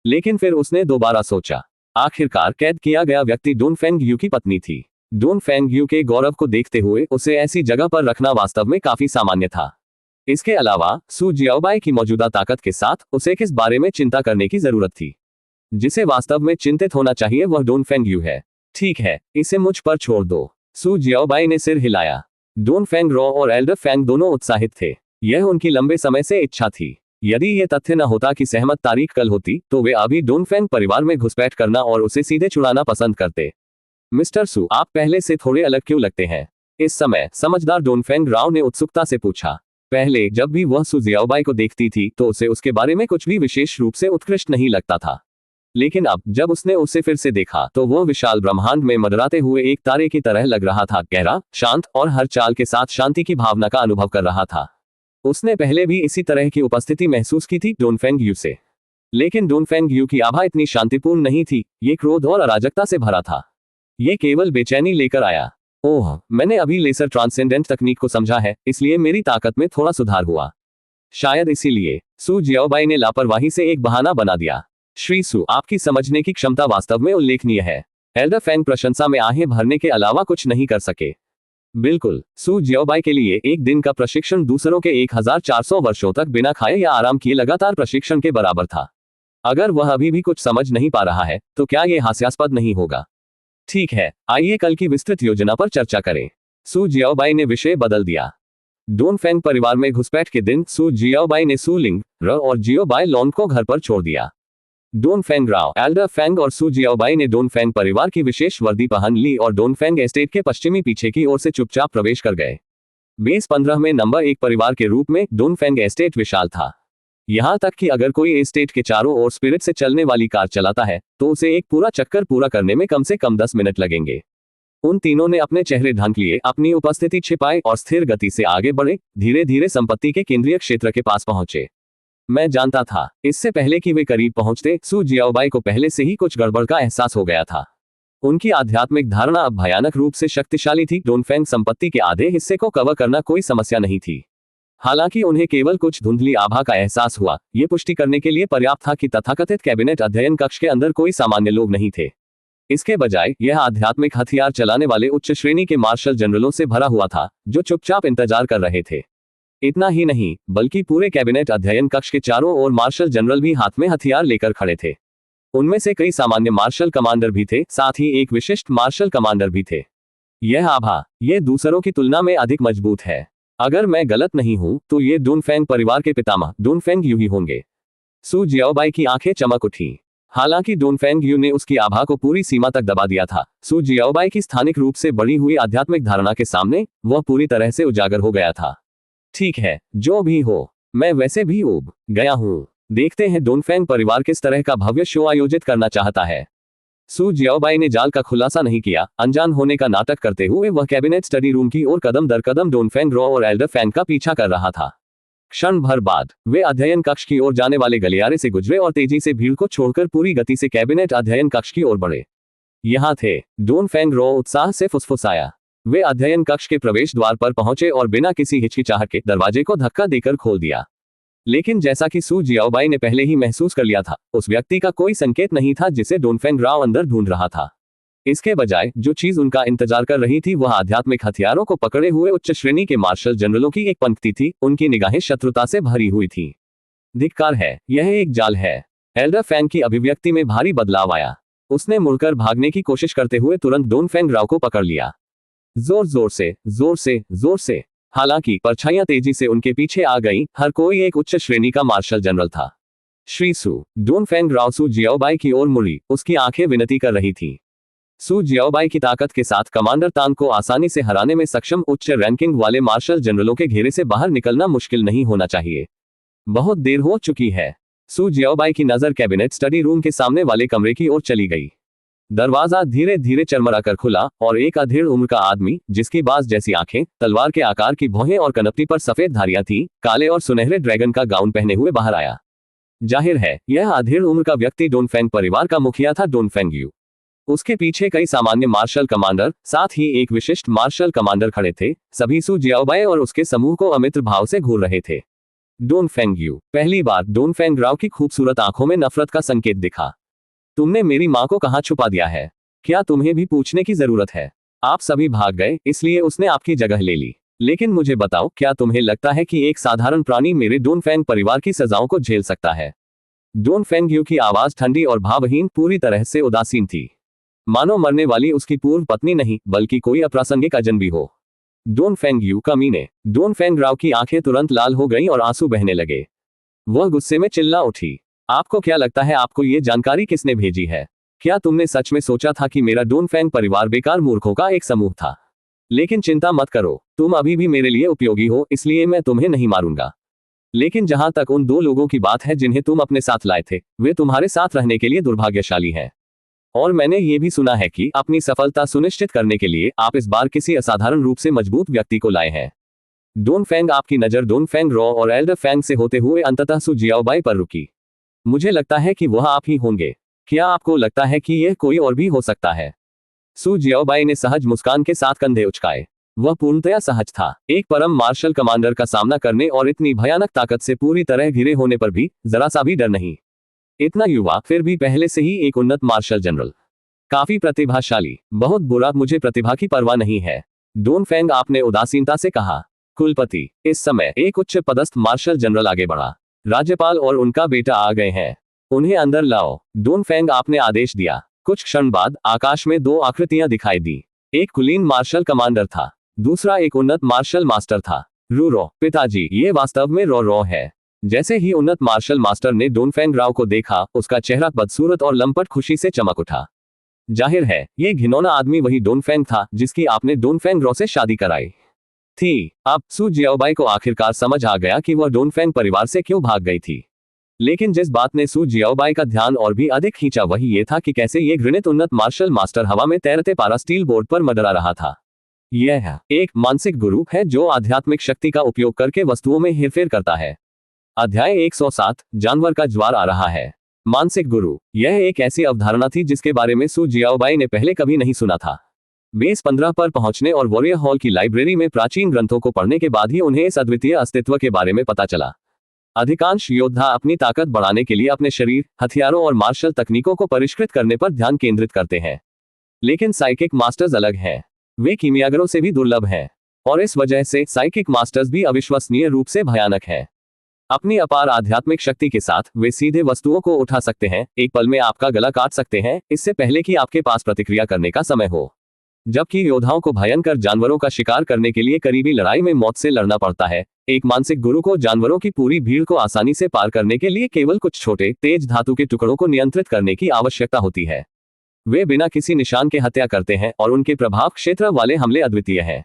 लेकिन फिर उसने दोबारा सोचा। आखिरकार कैद किया गया व्यक्ति डोनफेंग यू की पत्नी थी। डोनफेंग यू के गौरव को देखते हुए उसे ऐसी जगह पर रखना वास्तव में काफी सामान्य था। इसके अलावा सू जियाओबाई की मौजूदा ताकत के साथ उसे किस बारे में चिंता करने की जरूरत थी? जिसे वास्तव में चिंतित होना चाहिए वह डोनफेंग यू है। ठीक है, इसे मुझ पर छोड़ दो। सू जियाओबाई ने सिर हिलाया। डोनफेंग रॉ और एल्डर फेंग दोनों उत्साहित थे। यह उनकी लंबे समय से इच्छा थी। यदि यह तथ्य न होता कि सहमत तारीख कल होती, तो वे अभी डोनफेंग परिवार में घुसपैठ करना और उसे सीधे छुड़ाना पसंद करते। मिस्टर सू, आप पहले से थोड़े अलग क्यों लगते हैं? इस समय समझदार डोनफेंग राव ने उत्सुकता से पूछा। पहले जब भी वह सू जियाओबाई को देखती थी तो उसे उसके बारे में कुछ भी विशेष रूप से उत्कृष्ट नहीं लगता था। लेकिन अब जब उसने उसे फिर से देखा तो वह विशाल ब्रह्मांड में मंडराते हुए एक तारे की तरह लग रहा था, गहरा, शांत और हर चाल के साथ शांति की भावना का अनुभव कर रहा था। उसने पहले भी इसी तरह की उपस्थिति महसूस की थी डोनफेंग यू से। लेकिन डोनफेंग यू की आभा इतनी शांतिपूर्ण नहीं थी, ये क्रोध और अराजकता से भरा था। ये केवल बेचैनी लेकर आया। ओह, मैंने अभी लेसर ट्रांसेंडेंट तकनीक को समझा है, इसलिए मेरी ताकत में थोड़ा सुधार हुआ। शायद इसीलिए सू जियाओबाई ने लापरवाही से एक बहाना बना दिया। श्री सू, आपकी समझने की क्षमता वास्तव में उल्लेखनीय है। एल्डर फेंग प्रशंसा में आहें भरने के अलावा कुछ नहीं कर सके। बिल्कुल, सू जियाओबाई के लिए एक दिन का प्रशिक्षण दूसरों के 1400 वर्षों तक बिना खाए या आराम किए लगातार प्रशिक्षण के बराबर था। अगर वह अभी भी कुछ समझ नहीं पा रहा है तो क्या यह हास्यास्पद नहीं होगा? ठीक है, आइए कल की विस्तृत योजना पर चर्चा करें। सू जियाओबाई ने विषय बदल दिया। डोनफेंग परिवार में घुसपैठ के दिन सू जियाओबाई ने सू लिंग, र और जियोबाई लॉन्ग को घर पर छोड़ दिया। डोनफेंग राव, एल्डर फेंग और सू जियाओबाई ने डोनफेंग परिवार की विशेष वर्दी पहन ली और डोनफेंग एस्टेट के पश्चिमी पीछे की ओर से चुपचाप प्रवेश कर गए। बेस 15 में नंबर 1 परिवार के रूप में डोनफेंग एस्टेट विशाल था। यहां तक कि अगर कोई एस्टेट के चारों ओर स्पिरिट से चलने वाली कार चलाता है तो उसे एक पूरा चक्कर पूरा करने में कम से कम 10 मिनट लगेंगे। उन तीनों ने अपने चेहरे ढक लिए, अपनी उपस्थिति छिपाए और स्थिर गति से आगे बढ़े, धीरे धीरे संपत्ति के केंद्रीय क्षेत्र के पास पहुंचे। मैं जानता था, इससे पहले कि वे करीब पहुंचते, सू जियाओबाई को पहले से ही कुछ गड़बड़ का एहसास हो गया था। उनकी आध्यात्मिक धारणा अब भयानक रूप से शक्तिशाली थी। डोनफेंग संपत्ति के आधे हिस्से को कवर करना कोई समस्या नहीं थी। हालांकि उन्हें केवल कुछ धुंधली आभा का एहसास हुआ, ये पुष्टि करने के लिए पर्याप्त था कि तथाकथित कैबिनेट अध्ययन कक्ष के अंदर कोई सामान्य लोग नहीं थे। इसके बजाय यह आध्यात्मिक हथियार चलाने वाले उच्च श्रेणी के मार्शल जनरलों से भरा हुआ था, जो चुपचाप इंतजार कर रहे थे। इतना ही नहीं, बल्कि पूरे कैबिनेट अध्ययन कक्ष के चारों ओर मार्शल जनरल भी हाथ में हथियार लेकर खड़े थे। उनमें से कई सामान्य मार्शल कमांडर भी थे, साथ ही एक विशिष्ट मार्शल कमांडर भी थे। यह आभा, ये दूसरों की तुलना में अधिक मजबूत है। अगर मैं गलत नहीं हूं तो ये डोनफेंग परिवार के पितामह डोनफेंग यू ही होंगे। सू जियाओबाई की आंखें चमक उठी। हालांकि डोनफेंग यू ने उसकी आभा को पूरी सीमा तक दबा दिया था, सू जियाओबाई की स्थानिक रूप से बढ़ी हुई आध्यात्मिक धारणा के सामने वह पूरी तरह से उजागर हो गया था। ठीक है, जो भी हो, मैं वैसे भी ऊब गया हूं। देखते हैं डोनफेंग परिवार किस तरह का भव्य शो आयोजित करना चाहता है। सू जियाओबाई ने जाल का खुलासा नहीं किया। अनजान होने का नाटक करते हुए वह कैबिनेट स्टडी रूम की ओर कदम दर कदम डोनफेंग रॉ और एल्डर फेंग का पीछा कर रहा था। क्षण भर बाद वे अध्ययन कक्ष की ओर जाने वाले गलियारे से गुजरे और तेजी से भीड़ को छोड़कर पूरी गति से कैबिनेट अध्ययन कक्ष की ओर बढ़े। यहां थे, डोनफेंग रॉ उत्साह से फुसफुसाया। वे अध्ययन कक्ष के प्रवेश द्वार पर पहुंचे और बिना किसी हिचकिचाहट के दरवाजे को धक्का देकर खोल दिया। लेकिन जैसा कि सू जियाओबाई ने पहले ही महसूस कर लिया था, उस व्यक्ति का कोई संकेत नहीं था जिसे डोनफेंग राव अंदर ढूंढ रहा था। इसके बजाय जो चीज उनका इंतजार कर रही थी वह आध्यात्मिक हथियारों को पकड़े हुए उच्च श्रेणी के मार्शल जनरलों की एक पंक्ति थी। उनकी निगाहें शत्रुता से भरी हुई थी। धिक्कार है, यह एक जाल है। एल्डर फैंग की अभिव्यक्ति में भारी बदलाव आया। उसने मुड़कर भागने की कोशिश करते हुए तुरंत डोनफेंग राव को पकड़ लिया, जोर जोर से, जोर से, जोर से। हालांकि परछाइयां तेजी से उनके पीछे आ गईं, हर कोई एक उच्च श्रेणी का मार्शल जनरल था। श्री सु डोनफेंग राव सु जियाओबाई की ओर मुड़ी, उसकी आंखें विनती कर रही थी। सु जियाओबाई की ताकत के साथ कमांडर तांग को आसानी से हराने में सक्षम उच्च रैंकिंग वाले मार्शल जनरलों के घेरे से बाहर निकलना मुश्किल नहीं होना चाहिए। बहुत देर हो चुकी है। सु जियाओबाई की नजर कैबिनेट स्टडी रूम के सामने वाले कमरे की ओर चली गई। दरवाजा धीरे धीरे चरमराकर खुला और एक अधेड़ उम्र का आदमी, जिसकी बाज जैसी आंखें, तलवार के आकार की भौहें और कनपटी पर सफेद धारियां थी, काले और सुनहरे ड्रैगन का गाउन पहने हुए बाहर आया। जाहिर है यह अधेड़ उम्र का व्यक्ति डोनफेंग परिवार का मुखिया था, डोनफेंग यू। उसके पीछे कई सामान्य मार्शल कमांडर, साथ ही एक विशिष्ट मार्शल कमांडर खड़े थे। सभी सु जियाओबाई और उसके समूह को अमित्र भाव से घूर रहे थे। डोनफेंग यू। पहली बार डोनफेंग राव की खूबसूरत आंखों में नफरत का संकेत दिखा। तुमने मेरी मां को कहां छुपा दिया है? क्या तुम्हें भी पूछने की जरूरत है? आप सभी भाग गए, इसलिए उसने आपकी जगह ले ली। लेकिन मुझे बताओ, क्या तुम्हें लगता है कि एक साधारण प्राणी मेरे डोनफेंग परिवार की सजाओं को झेल सकता है? डोनफेंग यू की आवाज ठंडी और भावहीन, पूरी तरह से उदासीन थी, मानो मरने वाली उसकी पूर्व पत्नी नहीं बल्कि कोई अप्रासंगिक अजनबी हो। डोनफेंग यू कमीने। डोनफेंग राव की आंखें तुरंत लाल हो गईं और आंसू बहने लगे। वह गुस्से में चिल्ला उठी, आपको क्या लगता है आपको ये जानकारी किसने भेजी है? क्या तुमने सच में सोचा था कि मेरा डोनफेंग परिवार बेकार मूर्खों का एक समूह था? लेकिन चिंता मत करो, तुम अभी भी मेरे लिए उपयोगी हो, इसलिए मैं तुम्हें नहीं मारूंगा। लेकिन जहां तक उन दो लोगों की बात है जिन्हें तुम अपने साथ लाए थे, वे तुम्हारे साथ रहने के लिए दुर्भाग्यशाली हैं। और मैंने ये भी सुना है कि अपनी सफलता सुनिश्चित करने के लिए आप इस बार किसी असाधारण रूप से मजबूत व्यक्ति को लाए हैं। डोनफेंग आपकी नजर डोनफेंग रॉ और एल्डर फैंग से होते हुए अंततः सु जियाओबाई पर रुकी। मुझे लगता है कि वह आप ही होंगे। क्या आपको लगता है कि यह कोई और भी हो सकता है? सु जियाओबाई ने सहज मुस्कान के साथ कंधे उचकाए। वह पूर्णतया सहज था, एक परम मार्शल कमांडर का सामना करने और इतनी भयानक ताकत से पूरी तरह घिरे होने पर भी जरा सा भी डर नहीं। इतना युवा, फिर भी पहले से ही एक उन्नत मार्शल जनरल, काफी प्रतिभाशाली। बहुत बुरा, मुझे प्रतिभा की परवाह नहीं है, डोनफेंग आपने उदासीनता से कहा। कुलपति। इस समय एक उच्च पदस्थ मार्शल जनरल आगे बढ़ा। राज्यपाल और उनका बेटा आ गए हैं, उन्हें अंदर लाओ। डोनफेंग आपने आदेश दिया। कुछ क्षण बाद आकाश में दो आकृतियां दिखाई दी। एक कुलीन मार्शल कमांडर था, दूसरा एक उन्नत मार्शल मास्टर था। रूरो। पिताजी, ये वास्तव में रॉ है। जैसे ही उन्नत मार्शल मास्टर ने डोनफेंग राव को देखा, उसका चेहरा बदसूरत और लंपट खुशी से चमक उठा। जाहिर है ये घिनौना आदमी वही डोनफेंग था जिसकी आपने डोनफेंग रॉ से शादी कराई थी। अब सु जियाओबाई को आखिरकार समझ आ गया कि वह डोनफेंग परिवार से क्यों भाग गई थी। लेकिन जिस बात ने सु जियाओबाई का ध्यान और भी अधिक खींचा वही ये था कि कैसे ये घृणित उन्नत मार्शल मास्टर हवा में तैरते पारा स्टील बोर्ड पर मंडरा रहा था। यह एक मानसिक गुरु है जो आध्यात्मिक शक्ति का उपयोग करके वस्तुओं में हेरफेर करता है। अध्याय 107, जानवर का ज्वार आ रहा है। मानसिक गुरु। यह एक ऐसी अवधारणा थी जिसके बारे में सु जियाओबाई ने पहले कभी नहीं सुना था। बेस 15 पर पहुंचने और वॉरियर हॉल की लाइब्रेरी में प्राचीन ग्रंथों को पढ़ने के बाद ही उन्हें इस अद्वितीय अस्तित्व के बारे में पता चला। अधिकांश योद्धा अपनी ताकत बढ़ाने के लिए अपने शरीर, हथियारों और मार्शल तकनीकों को परिष्कृत करने पर ध्यान केंद्रित करते हैं। लेकिन साइकिक मास्टर्स अलग हैं। वे कीमियागरों से भी दुर्लभ हैं, और इस वजह से साइकिक मास्टर्स भी अविश्वसनीय रूप से भयानक हैं। अपनी अपार आध्यात्मिक शक्ति के साथ वे सीधे वस्तुओं को उठा सकते हैं, एक पल में आपका गला काट सकते हैं, इससे पहले कि आपके पास प्रतिक्रिया करने का समय हो। जबकि योद्धाओं को भयंकर जानवरों का शिकार करने के लिए करीबी लड़ाई में मौत से लड़ना पड़ता है, एक मानसिक गुरु को जानवरों की पूरी भीड़ को आसानी से पार करने के लिए केवल कुछ छोटे, तेज धातु के टुकड़ों को नियंत्रित करने की आवश्यकता होती है। वे बिना किसी निशान के हत्या करते हैं और उनके प्रभाव क्षेत्र वाले हमले अद्वितीय हैं।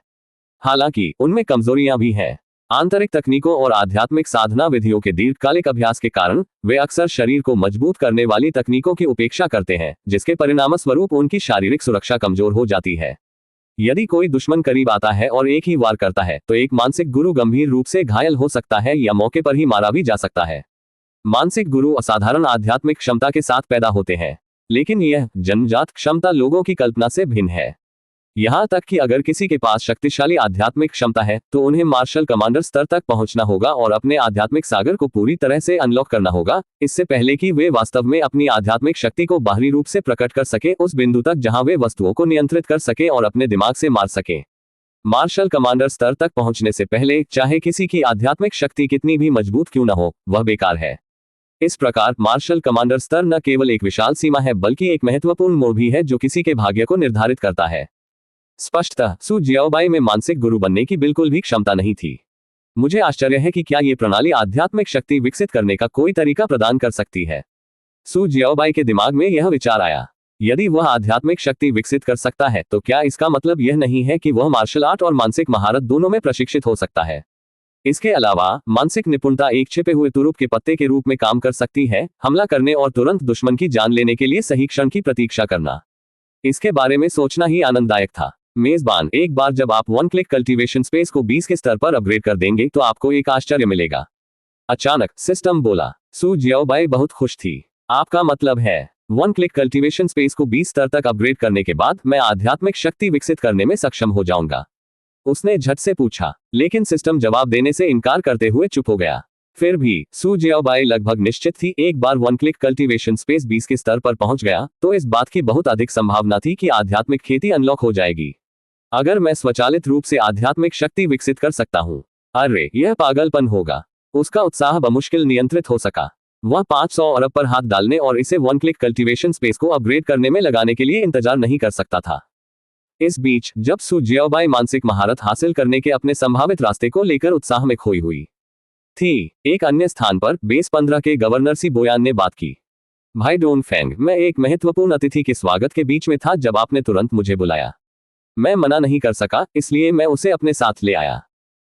हालांकि उनमें कमजोरियां भी हैं। आंतरिक तकनीकों और आध्यात्मिक साधना विधियों के दीर्घकालिक अभ्यास के कारण वे अक्सर शरीर को मजबूत करने वाली तकनीकों की उपेक्षा करते हैं, जिसके परिणामस्वरूप उनकी शारीरिक सुरक्षा कमजोर हो जाती है। यदि कोई दुश्मन करीब आता है और एक ही वार करता है तो एक मानसिक गुरु गंभीर रूप से घायल हो सकता है या मौके पर ही मारा भी जा सकता है। मानसिक गुरु असाधारण आध्यात्मिक क्षमता के साथ पैदा होते हैं, लेकिन यह जन्मजात क्षमता लोगों की कल्पना से भिन्न है। यहाँ तक कि अगर किसी के पास शक्तिशाली आध्यात्मिक क्षमता है तो उन्हें मार्शल कमांडर स्तर तक पहुंचना होगा और अपने आध्यात्मिक सागर को पूरी तरह से अनलॉक करना होगा, इससे पहले कि वे वास्तव में अपनी आध्यात्मिक शक्ति को बाहरी रूप से प्रकट कर सके, उस बिंदु तक जहां वे वस्तुओं को नियंत्रित कर सके और अपने दिमाग से मार सके। मार्शल कमांडर स्तर तक पहुंचने से पहले चाहे किसी की आध्यात्मिक शक्ति कितनी भी मजबूत क्यों न हो, वह बेकार है। इस प्रकार मार्शल कमांडर स्तर न केवल एक विशाल सीमा है बल्कि एक महत्वपूर्ण मोड़ भी है जो किसी के भाग्य को निर्धारित करता है। स्पष्टतः सु जियाओबाई में मानसिक गुरु बनने की बिल्कुल भी क्षमता नहीं थी। मुझे आश्चर्य है कि क्या ये प्रणाली आध्यात्मिक शक्ति विकसित करने का कोई तरीका प्रदान कर सकती है। सु जियाओबाई के दिमाग में यह विचार आया, यदि वह आध्यात्मिक शक्ति विकसित कर सकता है तो क्या इसका मतलब यह नहीं है कि वह मार्शल आर्ट और मानसिक महारत दोनों में प्रशिक्षित हो सकता है। इसके अलावा मानसिक निपुणता एक छिपे हुए तुरुप के पत्ते के रूप में काम कर सकती है, हमला करने और तुरंत दुश्मन की जान लेने के लिए सही क्षण की प्रतीक्षा करना। इसके बारे में सोचना ही आनंददायक था। मेजबान, एक बार जब आप वन क्लिक कल्टीवेशन स्पेस को 20 के स्तर पर अपग्रेड कर देंगे तो आपको एक आश्चर्य मिलेगा। अचानक सिस्टम बोला। सु जियाओबाई बहुत खुश थी। आपका मतलब है वन क्लिक कल्टीवेशन स्पेस को 20 स्तर तक अपग्रेड करने के बाद मैं आध्यात्मिक शक्ति विकसित करने में सक्षम हो जाऊंगा? उसने झट से पूछा, लेकिन सिस्टम जवाब देने से इनकार करते हुए चुप हो गया। फिर भी सु जियाओबाई लगभग निश्चित थी, एक बार वन क्लिक कल्टीवेशन स्पेस 20 के स्तर पर पहुंच गया तो इस बात की बहुत अधिक संभावना थी कि आध्यात्मिक खेती अनलॉक हो जाएगी। अगर मैं स्वचालित रूप से आध्यात्मिक शक्ति विकसित कर सकता हूं, अरे यह पागलपन होगा। उसका उत्साह बमुश्किल नियंत्रित हो सका। वह 500 अरब पर हाथ डालने और इसे वन क्लिक कल्टीवेशन स्पेस को अपग्रेड करने में लगाने के लिए इंतजार नहीं कर सकता था। इस बीच जब सु जियाओबाई मानसिक महारत हासिल करने के अपने संभावित रास्ते को लेकर उत्साह में खोई हुई थी, एक अन्य स्थान पर बेस 15 के गवर्नर सी बोयान ने बात की। भाई डोनफेंग, मैं एक महत्वपूर्ण अतिथि के स्वागत के बीच में था जब आपने तुरंत मुझे बुलाया। मैं मना नहीं कर सका, इसलिए मैं उसे अपने साथ ले आया।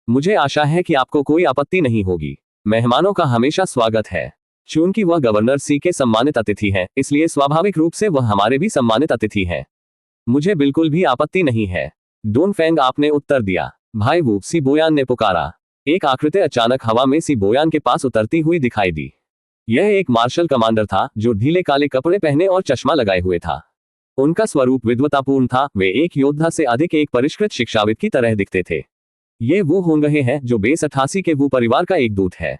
मुझे आशा है कि आपको कोई आपत्ति नहीं होगी। मेहमानों का हमेशा स्वागत है। चूंकि वह गवर्नर सी के सम्मानित अतिथि हैं, इसलिए स्वाभाविक रूप से वह हमारे भी सम्मानित अतिथि हैं। मुझे बिल्कुल भी आपत्ति नहीं है, डोनफेंग, आपने उत्तर दिया। भाई वू, सी बोयान ने पुकारा। एक आकृति अचानक हवा में सी बोयान के पास उतरती हुई दिखाई दी। यह एक मार्शल कमांडर था जो ढीले काले कपड़े पहने और चश्मा लगाए हुए था। उनका स्वरूप विद्वतापूर्ण था। वे एक योद्धा से अधिक एक परिष्कृत शिक्षाविद की तरह दिखते थे। ये वो होंगे हैं जो बेस 88 के वू परिवार का एक दूत है।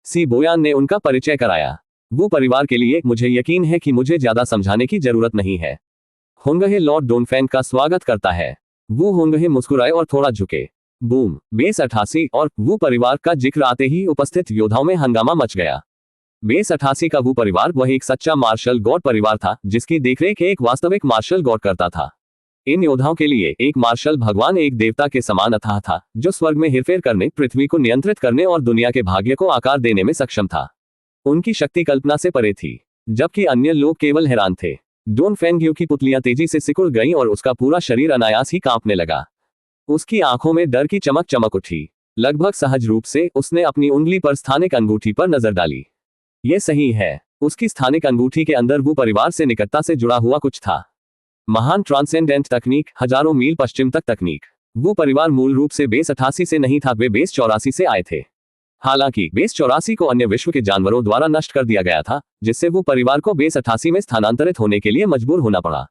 सी बोयान ने उनका परिचय कराया। वो परिवार के लिए मुझे यकीन है कि मुझे ज्यादा समझाने की जरूरत नहीं है। होंगे लॉर्ड डोनफेंग का स्वागत करता है। वो होंगे मुस्कुराए और थोड़ा झुके। बूम, बेस 88 और वो परिवार का जिक्र आते ही उपस्थित योद्धाओं में हंगामा मच गया। बेस 88 का वो परिवार वह एक सच्चा मार्शल गॉड परिवार था जिसकी देखरेख एक वास्तविक मार्शल गॉड करता था। इन योद्धाओं के लिए एक मार्शल भगवान एक देवता के समान अथाह था जो स्वर्ग में हेरफेर करने, पृथ्वी को नियंत्रित करने और दुनिया के भाग्य को आकार देने में सक्षम था। उनकी शक्ति कल्पना से परे थी, जबकि अन्य लोग केवल हैरान थे। डोनफेंग की पुतलियां तेजी से सिकुड़ गईं और उसका पूरा शरीर अनायास ही कांपने लगा। उसकी आंखों में डर की चमक चमक उठी। लगभग सहज रूप से उसने अपनी उंगली पर स्थानिक अंगूठी पर नजर डाली। यह सही है, उसकी स्थानिक अंगूठी के अंदर वो परिवार से निकटता से जुड़ा हुआ कुछ था। महान ट्रांसेंडेंट तकनीक, हजारों मील पश्चिम तक तकनीक। वो परिवार मूल रूप से बेस 88 से नहीं था, वे बेस 84 से आए थे। हालांकि बेस 84 को अन्य विश्व के जानवरों द्वारा नष्ट कर दिया गया था, जिससे वो परिवार को बेस 88 में स्थानांतरित होने के लिए मजबूर होना पड़ा।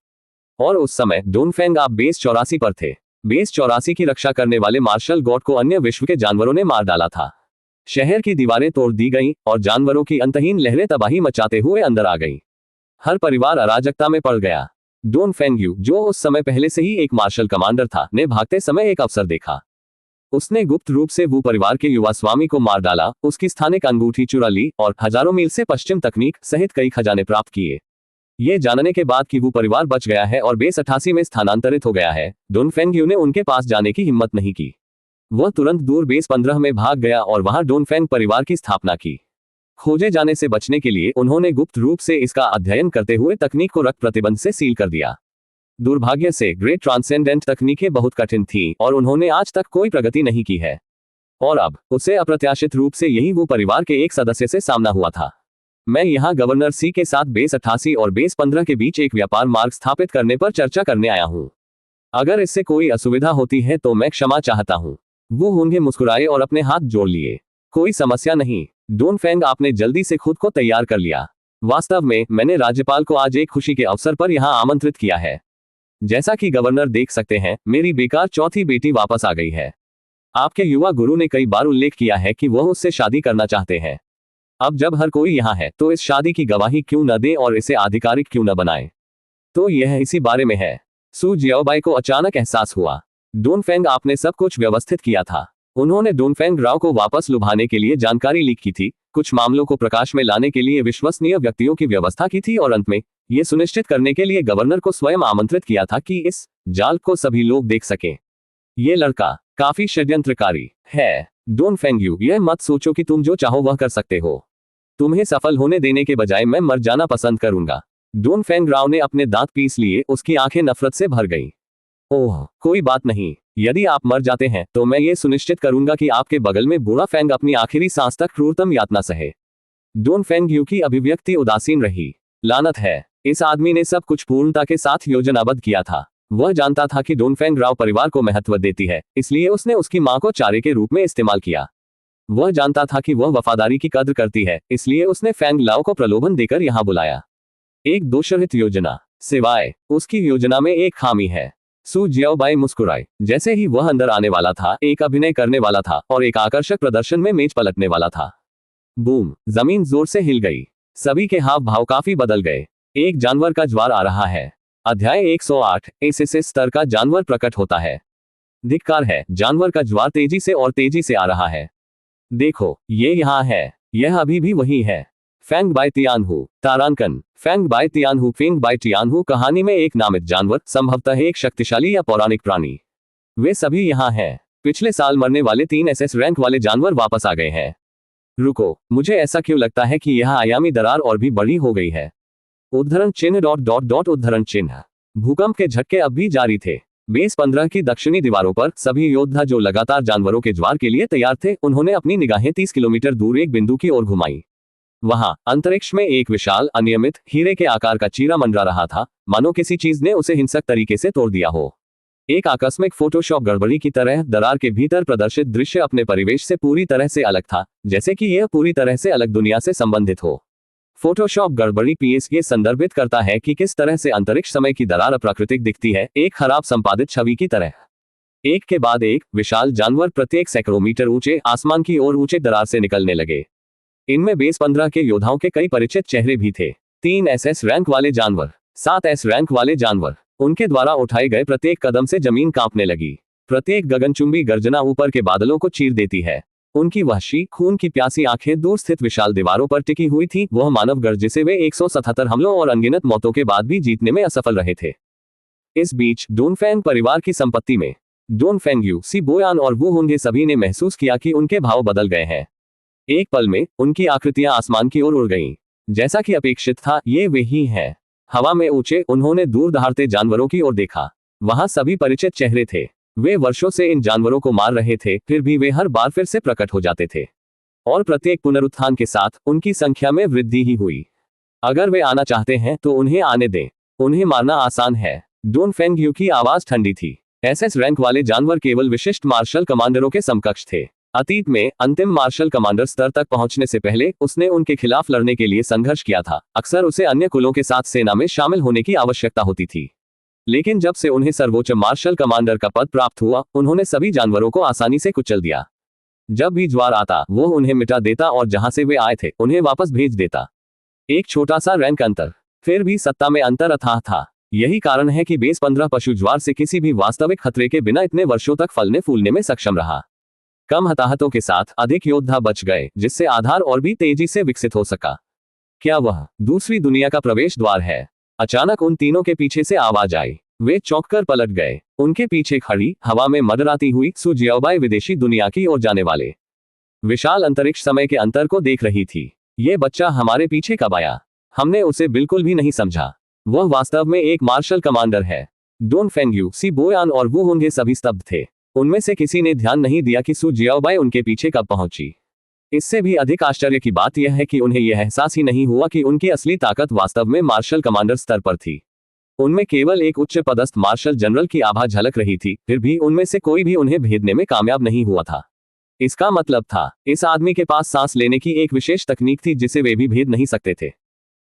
और उस समय डोनफेंग आप बेस 84 पर थे। बेस 84 की रक्षा करने वाले मार्शल गॉड को अन्य विश्व के जानवरों ने मार डाला था। शहर की दीवारें तोड़ दी गईं और जानवरों की अंतहीन लहरें तबाही मचाते हुए अंदर आ गईं। हर परिवार अराजकता में पड़ गया। डोनफेंग, जो उस समय पहले से ही एक मार्शल कमांडर था, ने भागते समय एक अवसर देखा। उसने गुप्त रूप से वो परिवार के युवा स्वामी को मार डाला, उसकी स्थानिक अंगूठी चुरा ली और हजारों मील से पश्चिम तकनीक सहित कई खजाने प्राप्त किए। ये जानने के बाद कि वो परिवार बच गया है और बेस 88 में स्थानांतरित हो गया है, डोनफेंग ने उनके पास जाने की हिम्मत नहीं की। वह तुरंत दूर बेस 15 में भाग गया और वहां डोनफेंग परिवार की स्थापना की। खोजे जाने से बचने के लिए उन्होंने गुप्त रूप से इसका अध्ययन करते हुए तकनीक को रक्त प्रतिबंध से सील कर दिया। दुर्भाग्य से ग्रेट ट्रांसेंडेंट तकनीकें बहुत कठिन थीं और उन्होंने आज तक कोई प्रगति नहीं की है। और अब उसे अप्रत्याशित रूप से यही वो परिवार के एक सदस्य से सामना हुआ था। मैं यहाँ गवर्नर सी के साथ बेस 88 और बेस 15 के बीच एक व्यापार मार्ग स्थापित करने पर चर्चा करने आया हूँ। अगर इससे कोई असुविधा होती है तो मैं क्षमा चाहता हूँ। वो होंगे मुस्कुराए और अपने हाथ जोड़ लिए। कोई समस्या नहीं डोनफेंग, आपने जल्दी से खुद को तैयार कर लिया। वास्तव में मैंने राज्यपाल को आज एक खुशी के अवसर पर यहाँ आमंत्रित किया है। जैसा कि गवर्नर देख सकते हैं, मेरी बेकार चौथी बेटी वापस आ गई है। आपके युवा गुरु ने कई बार उल्लेख किया है कि वह उससे शादी करना चाहते हैं। अब जब हर कोई यहाँ है तो इस शादी की गवाही क्यों न दे और इसे आधिकारिक क्यों न बनाए। तो यह इसी बारे में है। सू जियाओबाई को अचानक एहसास हुआ, डोनफेंग आपने सब कुछ व्यवस्थित किया था। उन्होंने डोनफेंग राव को वापस लुभाने के लिए जानकारी लीक की थी, कुछ मामलों को प्रकाश में लाने के लिए विश्वसनीय व्यक्तियों की व्यवस्था की थी और अंत में यह सुनिश्चित करने के लिए गवर्नर को स्वयं आमंत्रित किया था कि इस जाल को सभी लोग देख सकें। ये लड़का काफी षड्यंत्रकारी है। डोनफेंग यू, यह मत सोचो कि तुम जो चाहो वह कर सकते हो। तुम्हें सफल होने देने के बजाय मैं मर जाना पसंद करूंगा। डोनफेंग राव ने अपने दांत पीस लिए, उसकी आंखें नफरत से भर गईं। ओह, कोई बात नहीं, यदि आप मर जाते हैं तो मैं ये सुनिश्चित करूंगा कि आपके बगल में बूढ़ा फेंग अपनी आखिरी सांस तक क्रूरतम यातना सहे। डोनफेंग यू की अभिव्यक्ति उदासीन रही। लानत है, इस आदमी ने सब कुछ पूर्णता के साथ योजनाबद्ध किया था। वह जानता था कि डोनफेंग राव परिवार को महत्व देती है, इसलिए उसने उसकी मां को चारे के रूप में इस्तेमाल किया। वह जानता था कि वह वफादारी की कद्र करती है, इसलिए उसने फेंग लाओ को प्रलोभन देकर यहां बुलाया। एक दोषरहित योजना, सिवाय उसकी योजना में एक खामी है। सू जियाओबाई मुस्कुराई। जैसे ही वह अंदर आने वाला था, एक अभिनय करने वाला था और एक आकर्षक प्रदर्शन में मेज पलटने वाला था। बूम, जमीन जोर से हिल गई। सभी के हाव भाव काफी बदल गए। एक जानवर का ज्वार आ रहा है। अध्याय 108। एसएसए स्तर का जानवर प्रकट होता है। धिक्कार है, जानवर का ज्वार तेजी से और तेजी से आ रहा है। देखो, ये यहाँ है, यह अभी भी वही है। Feng Bai Tianhu. तारांकन। Feng Bai Tianhu. Feng Bai Tianhu कहानी में एक नामित जानवर, संभवतः एक शक्तिशाली या पौराणिक प्राणी। वे सभी यहाँ हैं। पिछले साल मरने वाले 3 एसएस रैंक वाले जानवर वापस आ गए हैं। रुको, मुझे ऐसा क्यों लगता है कि यह आयामी दरार और भी बड़ी हो गई है। उद्धरण चिन्ह डॉट डॉट डॉट उद्धरण चिन्ह। भूकंप के झटके अब भी जारी थे। बेस 15 की दक्षिणी दीवारों पर सभी योद्धा जो लगातार जानवरों के ज्वार के लिए तैयार थे, उन्होंने अपनी निगाहें 30 किलोमीटर दूर एक बिंदु की ओर घुमाई। वहां अंतरिक्ष में एक विशाल, अनियमित, हीरे के आकार का चीरा मंडरा रहा था, मानो किसी चीज ने उसे हिंसक तरीके से तोड़ दिया हो। एक आकस्मिक फोटोशॉप गड़बड़ी की तरह दरार के भीतर प्रदर्शित दृश्य अपने परिवेश से पूरी तरह से अलग था, जैसे कि यह पूरी तरह से अलग दुनिया से संबंधित हो। फोटोशॉप गड़बड़ी पीएस ये संदर्भित करता है कि किस तरह से अंतरिक्ष समय की दरार अप्राकृतिक दिखती है, एक खराब संपादित छवि की तरह। एक के बाद एक विशाल जानवर प्रत्येक सैकड़ों मीटर ऊंचे आसमान की ओर ऊंचे दरार से निकलने लगे। इनमें बेस 15 के योद्धाओं के कई परिचित चेहरे भी थे। 3 एसएस रैंक वाले जानवर, 7 एस रैंक वाले जानवर। उनके द्वारा उठाए गए प्रत्येक कदम से जमीन कांपने लगी। प्रत्येक गगनचुंबी गर्जना ऊपर के बादलों को चीर देती है। उनकी वहशी, खून की प्यासी आंखें दूर स्थित विशाल दीवारों पर टिकी हुई थी। वह मानव गर्ज जिसे वे 177 हमलों और अनगिनत मौतों के बाद भी जीतने में असफल रहे थे। इस बीच डोनफेंग परिवार की संपत्ति में डोनफेंग यू, सी बोयान और वू हुंगे सभी ने महसूस किया कि उनके भाव बदल गए हैं। एक पल में उनकी आकृतियां आसमान की ओर उड़ गईं। जैसा कि अपेक्षित था, ये वे ही हैं। हवा में ऊंचे उन्होंने दूर दहाड़ते जानवरों की ओर देखा। वहां सभी परिचित चेहरे थे। वे वर्षों से इन जानवरों को मार रहे थे, फिर भी वे हर बार फिर से प्रकट हो जाते थे। और प्रत्येक पुनरुत्थान के साथ उनकी संख्या में वृद्धि ही हुई। अगर वे आना चाहते हैं तो उन्हें आने दें। उन्हें मारना आसान है। डोनफेंग यू की आवाज ठंडी थी। एसएस रैंक वाले जानवर केवल विशिष्ट मार्शल कमांडरों के समकक्ष थे। अतीत में अंतिम मार्शल कमांडर स्तर तक पहुंचने से पहले उसने उनके खिलाफ लड़ने के लिए संघर्ष किया था। अक्सर उसे अन्य कुलों के साथ सेना में शामिल होने की आवश्यकता होती थी। लेकिन जब से उन्हें सर्वोच्च मार्शल कमांडर का पद प्राप्त हुआ, उन्होंने सभी जानवरों को आसानी से कुचल दिया। जब भी ज्वार आता, वो उन्हें मिटा देता और जहां से वे आए थे उन्हें वापस भेज देता। एक छोटा सा रैंक अंतर, फिर भी सत्ता में अंतर अथाह था। यही कारण है कि बेस 15 पशु ज्वार से किसी भी वास्तविक खतरे के बिना इतने वर्षों तक फलने फूलने में सक्षम रहा। कम हताहतों के साथ अधिक योद्धा बच गए, जिससे आधार और भी तेजी से विकसित हो सका। क्या वह दूसरी दुनिया का प्रवेश द्वार है? अचानक उन तीनों के पीछे से आवाज आई। वे चौंककर पलट गए। उनके पीछे खड़ी, हवा में मंडराती हुई सू जियाओबाई विदेशी दुनिया की ओर जाने वाले विशाल अंतरिक्ष समय के अंतर को देख रही थी। ये बच्चा हमारे पीछे कब आया? हमने उसे बिल्कुल भी नहीं समझा। वह वास्तव में एक मार्शल कमांडर है। डोनफेंग यू, सी बोयान और वू हुंगे सभी स्तब्ध थे। उनमें से किसी ने ध्यान नहीं दिया कि सू जियाओबाई उनके पीछे कब पहुंची। इससे भी अधिक आश्चर्य की बात यह है कि उन्हें यह एहसास ही नहीं हुआ कि उनकी असली ताकत वास्तव में मार्शल कमांडर स्तर पर थी। उनमें केवल एक उच्च पदस्थ मार्शल जनरल की आभा झलक रही थी, फिर भी उनमें से कोई भी उन्हें भेदने में कामयाब नहीं हुआ था। इसका मतलब था, इस आदमी के पास सांस लेने की एक विशेष तकनीक थी जिसे वे भी भेद नहीं सकते थे।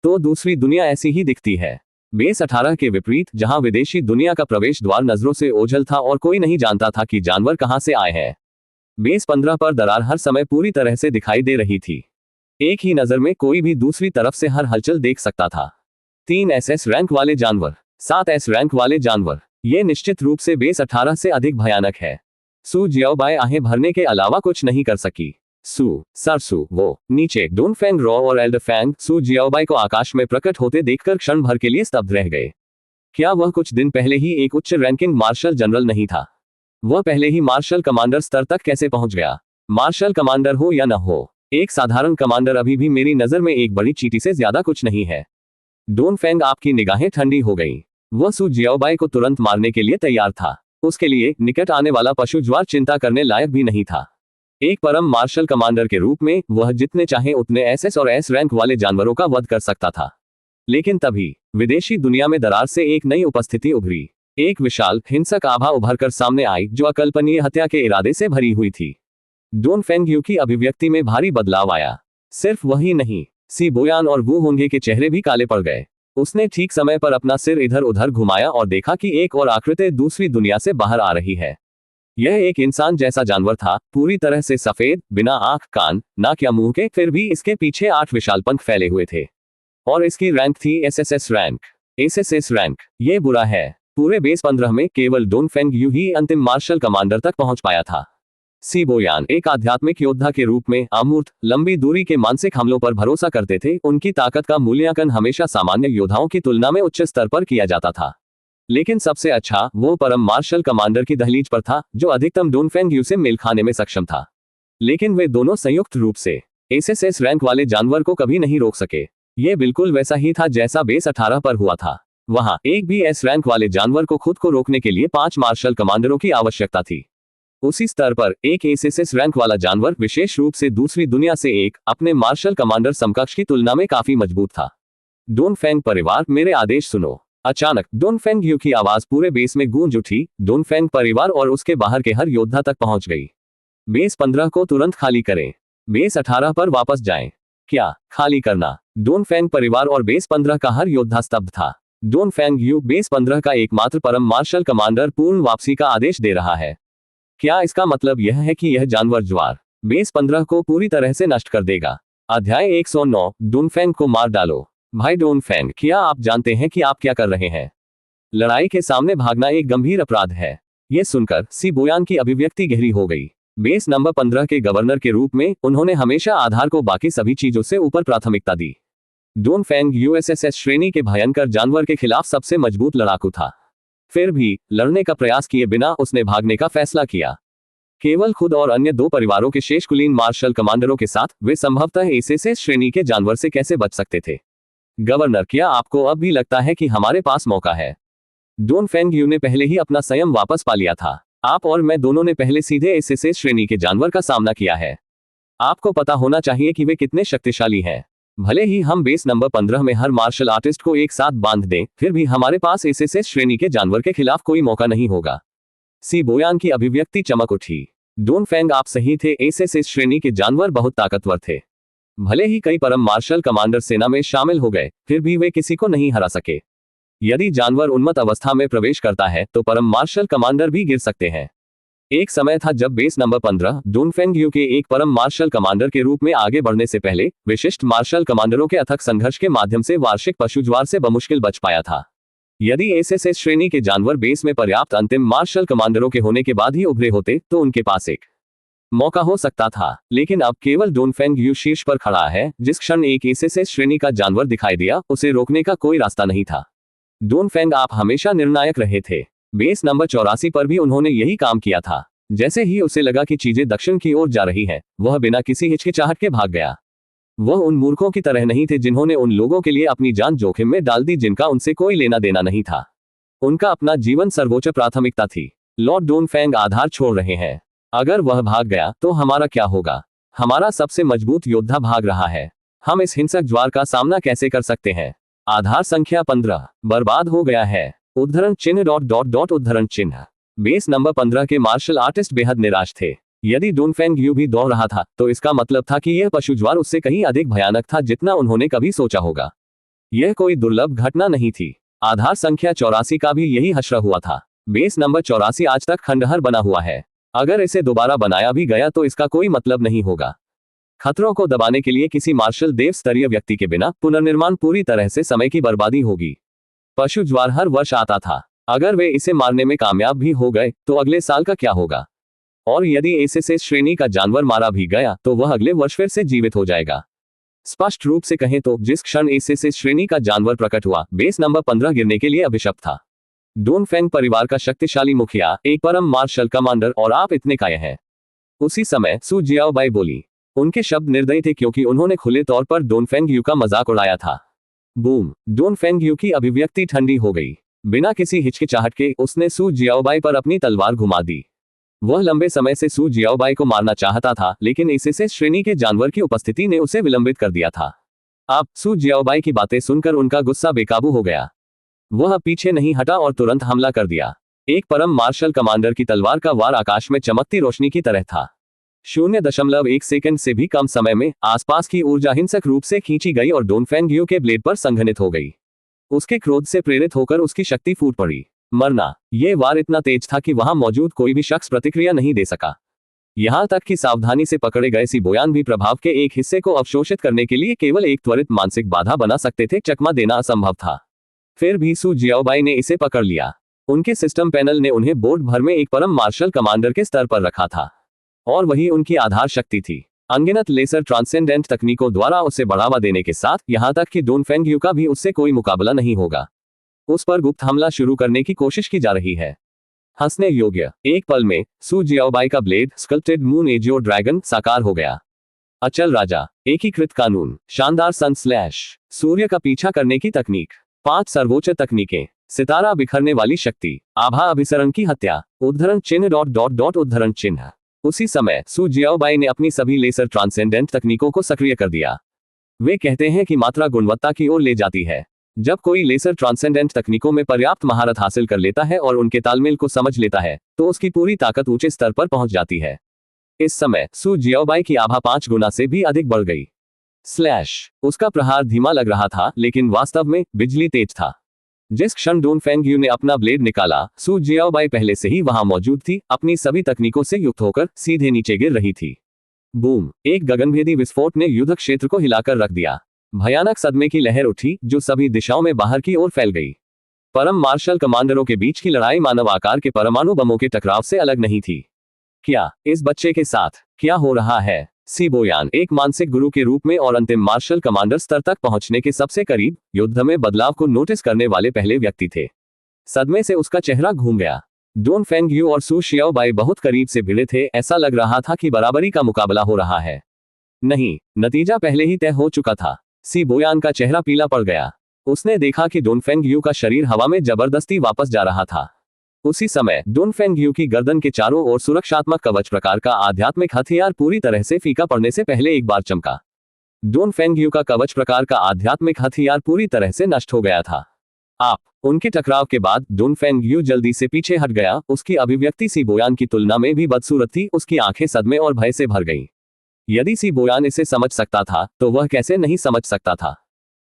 तो दूसरी दुनिया ऐसी ही दिखती है। बेस 18 के विपरीत, जहां विदेशी दुनिया का प्रवेश द्वार नजरों से ओझल था और कोई नहीं जानता था कि जानवर कहां से आए हैं, बेस 15 पर दरार हर समय पूरी तरह से दिखाई दे रही थी। एक ही नजर में कोई भी दूसरी तरफ से हर हलचल देख सकता था। 3 SS रैंक वाले जानवर, 7 S रैंक वाले जानवर, ये निश्चित रूप से बेस 18 से अधिक भयानक है। सू जियाओबाई आहें भरने के अलावा कुछ नहीं कर सकी। सू, सरसू, वो, नीचे, डोनफेंग रॉ और एल्डरफैंग सू जियाओबाई को आकाश में प्रकट होते देखकर क्षण भर के लिए स्तब्ध रह गए। क्या वह कुछ दिन पहले ही एक उच्च रैंकिंग मार्शल जनरल नहीं था? वह पहले ही मार्शल कमांडर स्तर तक कैसे पहुंच गया? मार्शल कमांडर हो या न हो, एक साधारण कमांडर अभी भी मेरी नजर में एक बड़ी चींटी से ज्यादा कुछ नहीं है। डोनफेंग, आपकी निगाहें ठंडी हो गई। वह सू जियाओबाई को तुरंत मारने के लिए तैयार था। उसके लिए निकट आने वाला पशु ज्वार चिंता करने लायक भी नहीं था। एक परम मार्शल कमांडर के रूप में वह जितने चाहे उतने SS और S रैंक वाले जानवरों का वध कर सकता था। लेकिन तभी विदेशी दुनिया में दरार से एक नई उपस्थिति उभरी। एक विशाल हिंसक आभा उभरकर सामने आई जो अकल्पनीय हत्या के इरादे से भरी हुई थी। डोनफेंग यू की अभिव्यक्ति में भारी बदलाव आया। सिर्फ वही नहीं, सी बोयान और वू होंगे के चेहरे भी काले पड़ गए। उसने ठीक समय पर अपना सिर इधर उधर घुमाया और देखा कि एक और आकृति दूसरी दुनिया से बाहर आ रही है। यह एक इंसान जैसा जानवर था, पूरी तरह से सफेद, बिना आंख, कान, नाक या मुंह के, फिर भी इसके पीछे 8 विशाल पंख फैले हुए थे। और इसकी रैंक थी SSS रैंक। SSS रैंक, ये बुरा है। पूरे बेस 15 में केवल डोनफेंग यू ही अंतिम मार्शल कमांडर तक पहुंच पाया था। सी बोयान एक आध्यात्मिक योद्धा के रूप में अमूर्त, लंबी दूरी के मानसिक हमलों पर भरोसा करते थे। उनकी ताकत का मूल्यांकन हमेशा सामान्य योद्धाओं की तुलना में उच्च स्तर पर किया जाता था। लेकिन सबसे अच्छा वो परम मार्शल कमांडर की दहलीज पर था, जो अधिकतम डोनफेंग यू से मेल खाने में सक्षम था। लेकिन वे दोनों संयुक्त रूप से SSS रैंक वाले जानवर को कभी नहीं रोक सके। ये बिल्कुल वैसा ही था जैसा बेस 18 पर हुआ था। वहां एक भी S रैंक वाले जानवर को खुद को रोकने के लिए 5 मार्शल कमांडरों की आवश्यकता थी। उसी स्तर पर एक SSS रैंक वाला जानवर, विशेष रूप से दूसरी दुनिया से एक, अपने मार्शल कमांडर समकक्ष की तुलना में काफी मजबूत था। डोनफेंग परिवार, मेरे आदेश सुनो। अचानक डोनफेंग यू की आवाज पूरे बेस में गूंज उठी। डोनफेंग परिवार और उसके बाहर के हर योद्धा तक पहुंच गई। बेस 15 को तुरंत खाली करें। बेस 18 पर वापस जाएं। क्या खाली करना? डोनफेंग परिवार और बेस 15 का हर योद्धा स्तब्ध था। डोनफेंग यू, बेस 15 का एकमात्र परम मार्शल कमांडर, पूर्ण वापसी का आदेश दे रहा है। क्या इसका मतलब यह है कि यह जानवर ज्वार बेस 15 को पूरी तरह से नष्ट कर देगा? अध्याय 109, डोनफेंग को मार डालो। भाई डोनफेंग, क्या आप जानते हैं कि आप क्या कर रहे हैं? लड़ाई के सामने भागना एक गंभीर अपराध है। यह सुनकर सी बोयान की अभिव्यक्ति गहरी हो गई। बेस नंबर 15 के गवर्नर के रूप में उन्होंने हमेशा आधार को बाकी सभी चीजों से ऊपर प्राथमिकता दी। डोनफेंग USSS श्रेणी के भयंकर जानवर के खिलाफ सबसे मजबूत लड़ाकू था। फिर भी लड़ने का प्रयास किए बिना उसने भागने का फैसला किया। केवल खुद और अन्य 2 परिवारों के शेष कुलीन मार्शल कमांडरों के साथ वे संभवतः SSS श्रेणी के जानवर से कैसे बच सकते थे? गवर्नर, क्या आपको अब भी लगता है कि हमारे पास मौका है? डोनफेंग यू ने पहले ही अपना संयम वापस पा लिया था। आप और मैं दोनों ने पहले सीधे SSS श्रेणी के जानवर का सामना किया है। आपको पता होना चाहिए कि वे कितने शक्तिशाली हैं। भले ही हम बेस नंबर 15 में हर मार्शल आर्टिस्ट को एक साथ बांध दें, फिर भी हमारे पास SSS श्रेणी के जानवर के खिलाफ कोई मौका नहीं होगा। सी बोयान की अभिव्यक्ति चमक उठी। डोनफेंग, आप सही थे। SSS श्रेणी के जानवर बहुत ताकतवर थे। भले ही कई परम मार्शल कमांडर सेना में शामिल हो गए, फिर भी वे किसी को नहीं हरा सके। यदि जानवर उन्मत्त अवस्था में प्रवेश करता है तो परम मार्शल कमांडर भी गिर सकते हैं। एक समय था जब बेस नंबर 15 डोनफेंग यू के एक परम मार्शल कमांडर के रूप में आगे बढ़ने से पहले विशिष्ट मार्शल कमांडरों के अथक संघर्ष के माध्यम से वार्षिक पशुज्वार से बमुश्किल बच पाया था। यदि SSS श्रेणी के जानवर बेस में पर्याप्त अंतिम मार्शल कमांडरों के होने के बाद ही उभरे होते तो उनके पास एक मौका हो सकता था। लेकिन अब केवल डोनफेंग यू शीर्ष पर खड़ा है। जिस क्षण एक SSS श्रेणी का जानवर दिखाई दिया, उसे रोकने का कोई रास्ता नहीं था। डोनफेंग, आप हमेशा निर्णायक रहे थे। बेस नंबर 84 पर भी उन्होंने यही काम किया था। जैसे ही उसे लगा कि चीजें दक्षिण की ओर जा रही हैं, वह बिना किसी हिचकिचाहट के भाग गया। वह उन मूर्खों की तरह नहीं थे जिन्होंने उन लोगों के लिए अपनी जान जोखिम में डाल दी जिनका उनसे कोई लेना देना नहीं था। उनका अपना जीवन सर्वोच्च प्राथमिकता थी। लॉर्ड डोनफेंग आधार छोड़ रहे हैं। अगर वह भाग गया तो हमारा क्या होगा? हमारा सबसे मजबूत योद्धा भाग रहा है। हम इस हिंसक ज्वार का सामना कैसे कर सकते हैं? आधार संख्या 15 बर्बाद हो गया है। उद्धरण चिन्ह ... उद्धरण चिन्ह। बेस नंबर 15 के मार्शल आर्टिस्ट बेहद निराश थे। यदि डोनफेंग यू भी दौड़ रहा था तो इसका मतलब था कि यह पशुज्वार उससे कहीं अधिक भयानक था जितना उन्होंने कभी सोचा होगा। यह कोई दुर्लभ घटना नहीं थी। आधार संख्या 84 का भी यही हश्र हुआ था। बेस नंबर 84 आज तक खंडहर बना हुआ है। अगर इसे दोबारा बनाया भी गया तो इसका कोई मतलब नहीं होगा। खतरों को दबाने के लिए किसी मार्शल देव स्तरीय व्यक्ति के बिना पुनर्निर्माण पूरी तरह से समय की बर्बादी होगी। पशु ज्वार हर वर्ष आता था। अगर वे इसे मारने में कामयाब भी हो गए तो अगले साल का क्या होगा? और यदि एसएसएस श्रेणी का जानवर मारा भी गया तो वह अगले वर्ष फिर से जीवित हो जाएगा। स्पष्ट रूप से कहें तो जिस क्षण एसएसएस श्रेणी का जानवर प्रकट हुआ, बेस नंबर 15 गिरने के लिए अभिशप्त था। डोनफेंग परिवार का शक्तिशाली मुखिया, एक परम मार्शल कमांडर, और आप इतने कायर हैं। उसी समय सू जियाओबाई बोली। उनके शब्द निर्दयी थे क्योंकि उन्होंने खुले तौर पर डोनफेंग यू का मजाक उड़ाया था। बूम! डोनफेंग यू की अभिव्यक्ति ठंडी हो गई। बिना किसी हिचकिचाहट के उसने सू जियाओबाई पर अपनी तलवार घुमा दी। वह लंबे समय से सू जियाओबाई को मारना चाहता था, लेकिन एसएसएस श्रेणी के जानवर की उपस्थिति ने उसे विलंबित कर दिया था। अब सू जियाओबाई की बातें सुनकर उनका गुस्सा बेकाबू हो गया। वह पीछे नहीं हटा और तुरंत हमला कर दिया। एक परम मार्शल कमांडर की तलवार का वार आकाश में चमकती रोशनी की तरह था। 0.1 सेकंड से भी कम समय में आसपास की ऊर्जा हिंसक रूप से खींची गई और डोनफेंग यू के ब्लेड पर संघनित हो गई। उसके क्रोध से प्रेरित होकर उसकी शक्ति फूट पड़ी। मरना! यह वार इतना तेज था कि वहां मौजूद कोई भी शख्स प्रतिक्रिया नहीं दे सका। यहां तक कि सावधानी से पकड़े गए सिबोयान भी प्रभाव के एक हिस्से को अवशोषित करने के लिए केवल एक त्वरित मानसिक बाधा बना सकते थे। चकमा देना असंभव था। फिर भी सू जियाओबाई ने इसे पकड़ लिया। उनके सिस्टम पैनल ने उन्हें बोर्ड भर में एक परम मार्शल कमांडर के स्तर पर रखा था, और वही उनकी आधार शक्ति थी। अनगिनत लेसर ट्रांसेंडेंट तकनीकों द्वारा उसे बढ़ावा देने के साथ यहां तक कि डोनफेंग यू का भी उससे कोई मुकाबला नहीं होगा। उस पर गुप्त हमला शुरू करने की कोशिश की जा रही है। हंसने योग्य! एक पल में सू जियाओबाई का blade, sculpted moon AJIO dragon, साकार हो गया। अचल राजा, एकीकृत कानून, शानदार सन स्लैश, सूर्य का पीछा करने की तकनीक, 5 सर्वोच्च तकनीकें, सितारा बिखरने वाली शक्ति, आभा अभिसरण की हत्या, उद्धरण चिन्ह ... उद्धरण चिन्ह। उसी समय सू जियाओबाई ने अपनी सभी लेसर ट्रांसेंडेंट तकनीकों को सक्रिय कर दिया। वे कहते हैं कि मात्रा गुणवत्ता की ओर ले जाती है। जब कोई लेसर ट्रांसेंडेंट तकनीकों में पर्याप्त महारत हासिल कर लेता है और उनके तालमेल को समझ लेता है तो उसकी पूरी ताकत ऊंचे स्तर पर पहुंच जाती है। इस समय सू जियाओबाई की आभा 5 गुना से भी अधिक बढ़ गई। स्लैश! उसका प्रहार धीमा लग रहा था, लेकिन वास्तव में बिजली तेज था। जिस क्षण डोनफेंग यू ने अपना ब्लेड निकाला, सू जियाओबाई पहले से ही वहां मौजूद थी, अपनी सभी तकनीकों से युक्त होकर सीधे नीचे गिर रही थी। बूम! एक गगनभेदी विस्फोट ने युद्ध क्षेत्र को हिलाकर रख दिया। भयानक सदमे की लहर उठी जो सभी दिशाओं में बाहर की ओर फैल गई। परम मार्शल कमांडरों के बीच की लड़ाई मानव आकार के परमाणु बमों के टकराव से अलग नहीं थी। क्या इस बच्चे के साथ क्या हो रहा है? सिबोयान एक मानसिक गुरु के रूप में और अंतिम मार्शल कमांडर स्तर तक पहुंचने के सबसे करीब, युद्ध में बदलाव को नोटिस करने वाले पहले व्यक्ति थे। सदमे से उसका चेहरा घूम गया। डोनफेंग यू और सू जियाओबाई बहुत करीब से भिड़े थे। ऐसा लग रहा था कि बराबरी का मुकाबला हो रहा है। नहीं, नतीजा पहले ही तय हो चुका था। सिबोयान का चेहरा पीला पड़ गया। उसने देखा कि डोनफेंग यू का शरीर हवा में जबरदस्ती वापस जा रहा था। उसी समय डोनफेंग यू की गर्दन के चारों ओर सुरक्षात्मक कवच प्रकार का आध्यात्मिक हथियार पूरी तरह से फीका पड़ने से पहले एक बार चमका। डोनफेंग यू का कवच प्रकार का आध्यात्मिक हथियार पूरी तरह से नष्ट हो गया था। उनके टकराव के बाद डोनफेंग यू जल्दी से पीछे हट गया। उसकी अभिव्यक्ति सिबोयान की तुलना में भी बदसूरत थी। उसकी आंखें सदमे और भय से भर गईं। यदि सिबोयान इसे समझ सकता था तो वह कैसे नहीं समझ सकता था।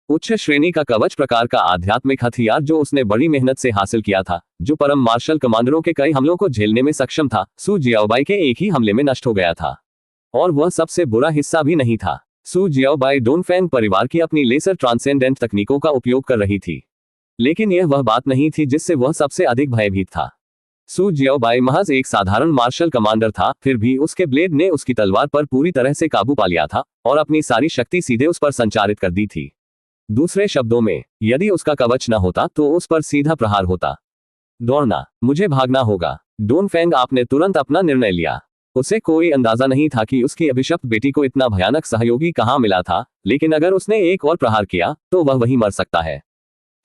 उच्च श्रेणी का कवच प्रकार का आध्यात्मिक हथियार जो उसने बड़ी मेहनत से हासिल किया था, जो परम मार्शल कमांडरों के कई हमलों को झेलने में सक्षम था, सू जियाओबाई के एक ही हमले में नष्ट हो गया था। और वह सबसे बुरा हिस्सा भी नहीं था। सू जियाओबाई डोनफेंग परिवार की अपनी लेसर ट्रांसेंडेंट तकनीकों का उपयोग कर रही थी, लेकिन यह वह बात नहीं थी जिससे वह सबसे अधिक भयभीत था। सू जियाओबाई महज एक साधारण मार्शल कमांडर था, फिर भी उसके ब्लेड ने उसकी तलवार पर पूरी तरह से काबू पा लिया था और अपनी सारी शक्ति सीधे उस पर संचारित कर दी थी। दूसरे शब्दों में, यदि उसका कवच न होता तो उस पर सीधा प्रहार होता। दौड़ना, मुझे भागना होगा। डोनफेंग आपने तुरंत अपना निर्णय लिया। उसे कोई अंदाजा नहीं था कि उसकी अभिशप्त बेटी को इतना भयानक सहयोगी कहां मिला था, लेकिन अगर उसने एक और प्रहार किया तो वह वहीं मर सकता है।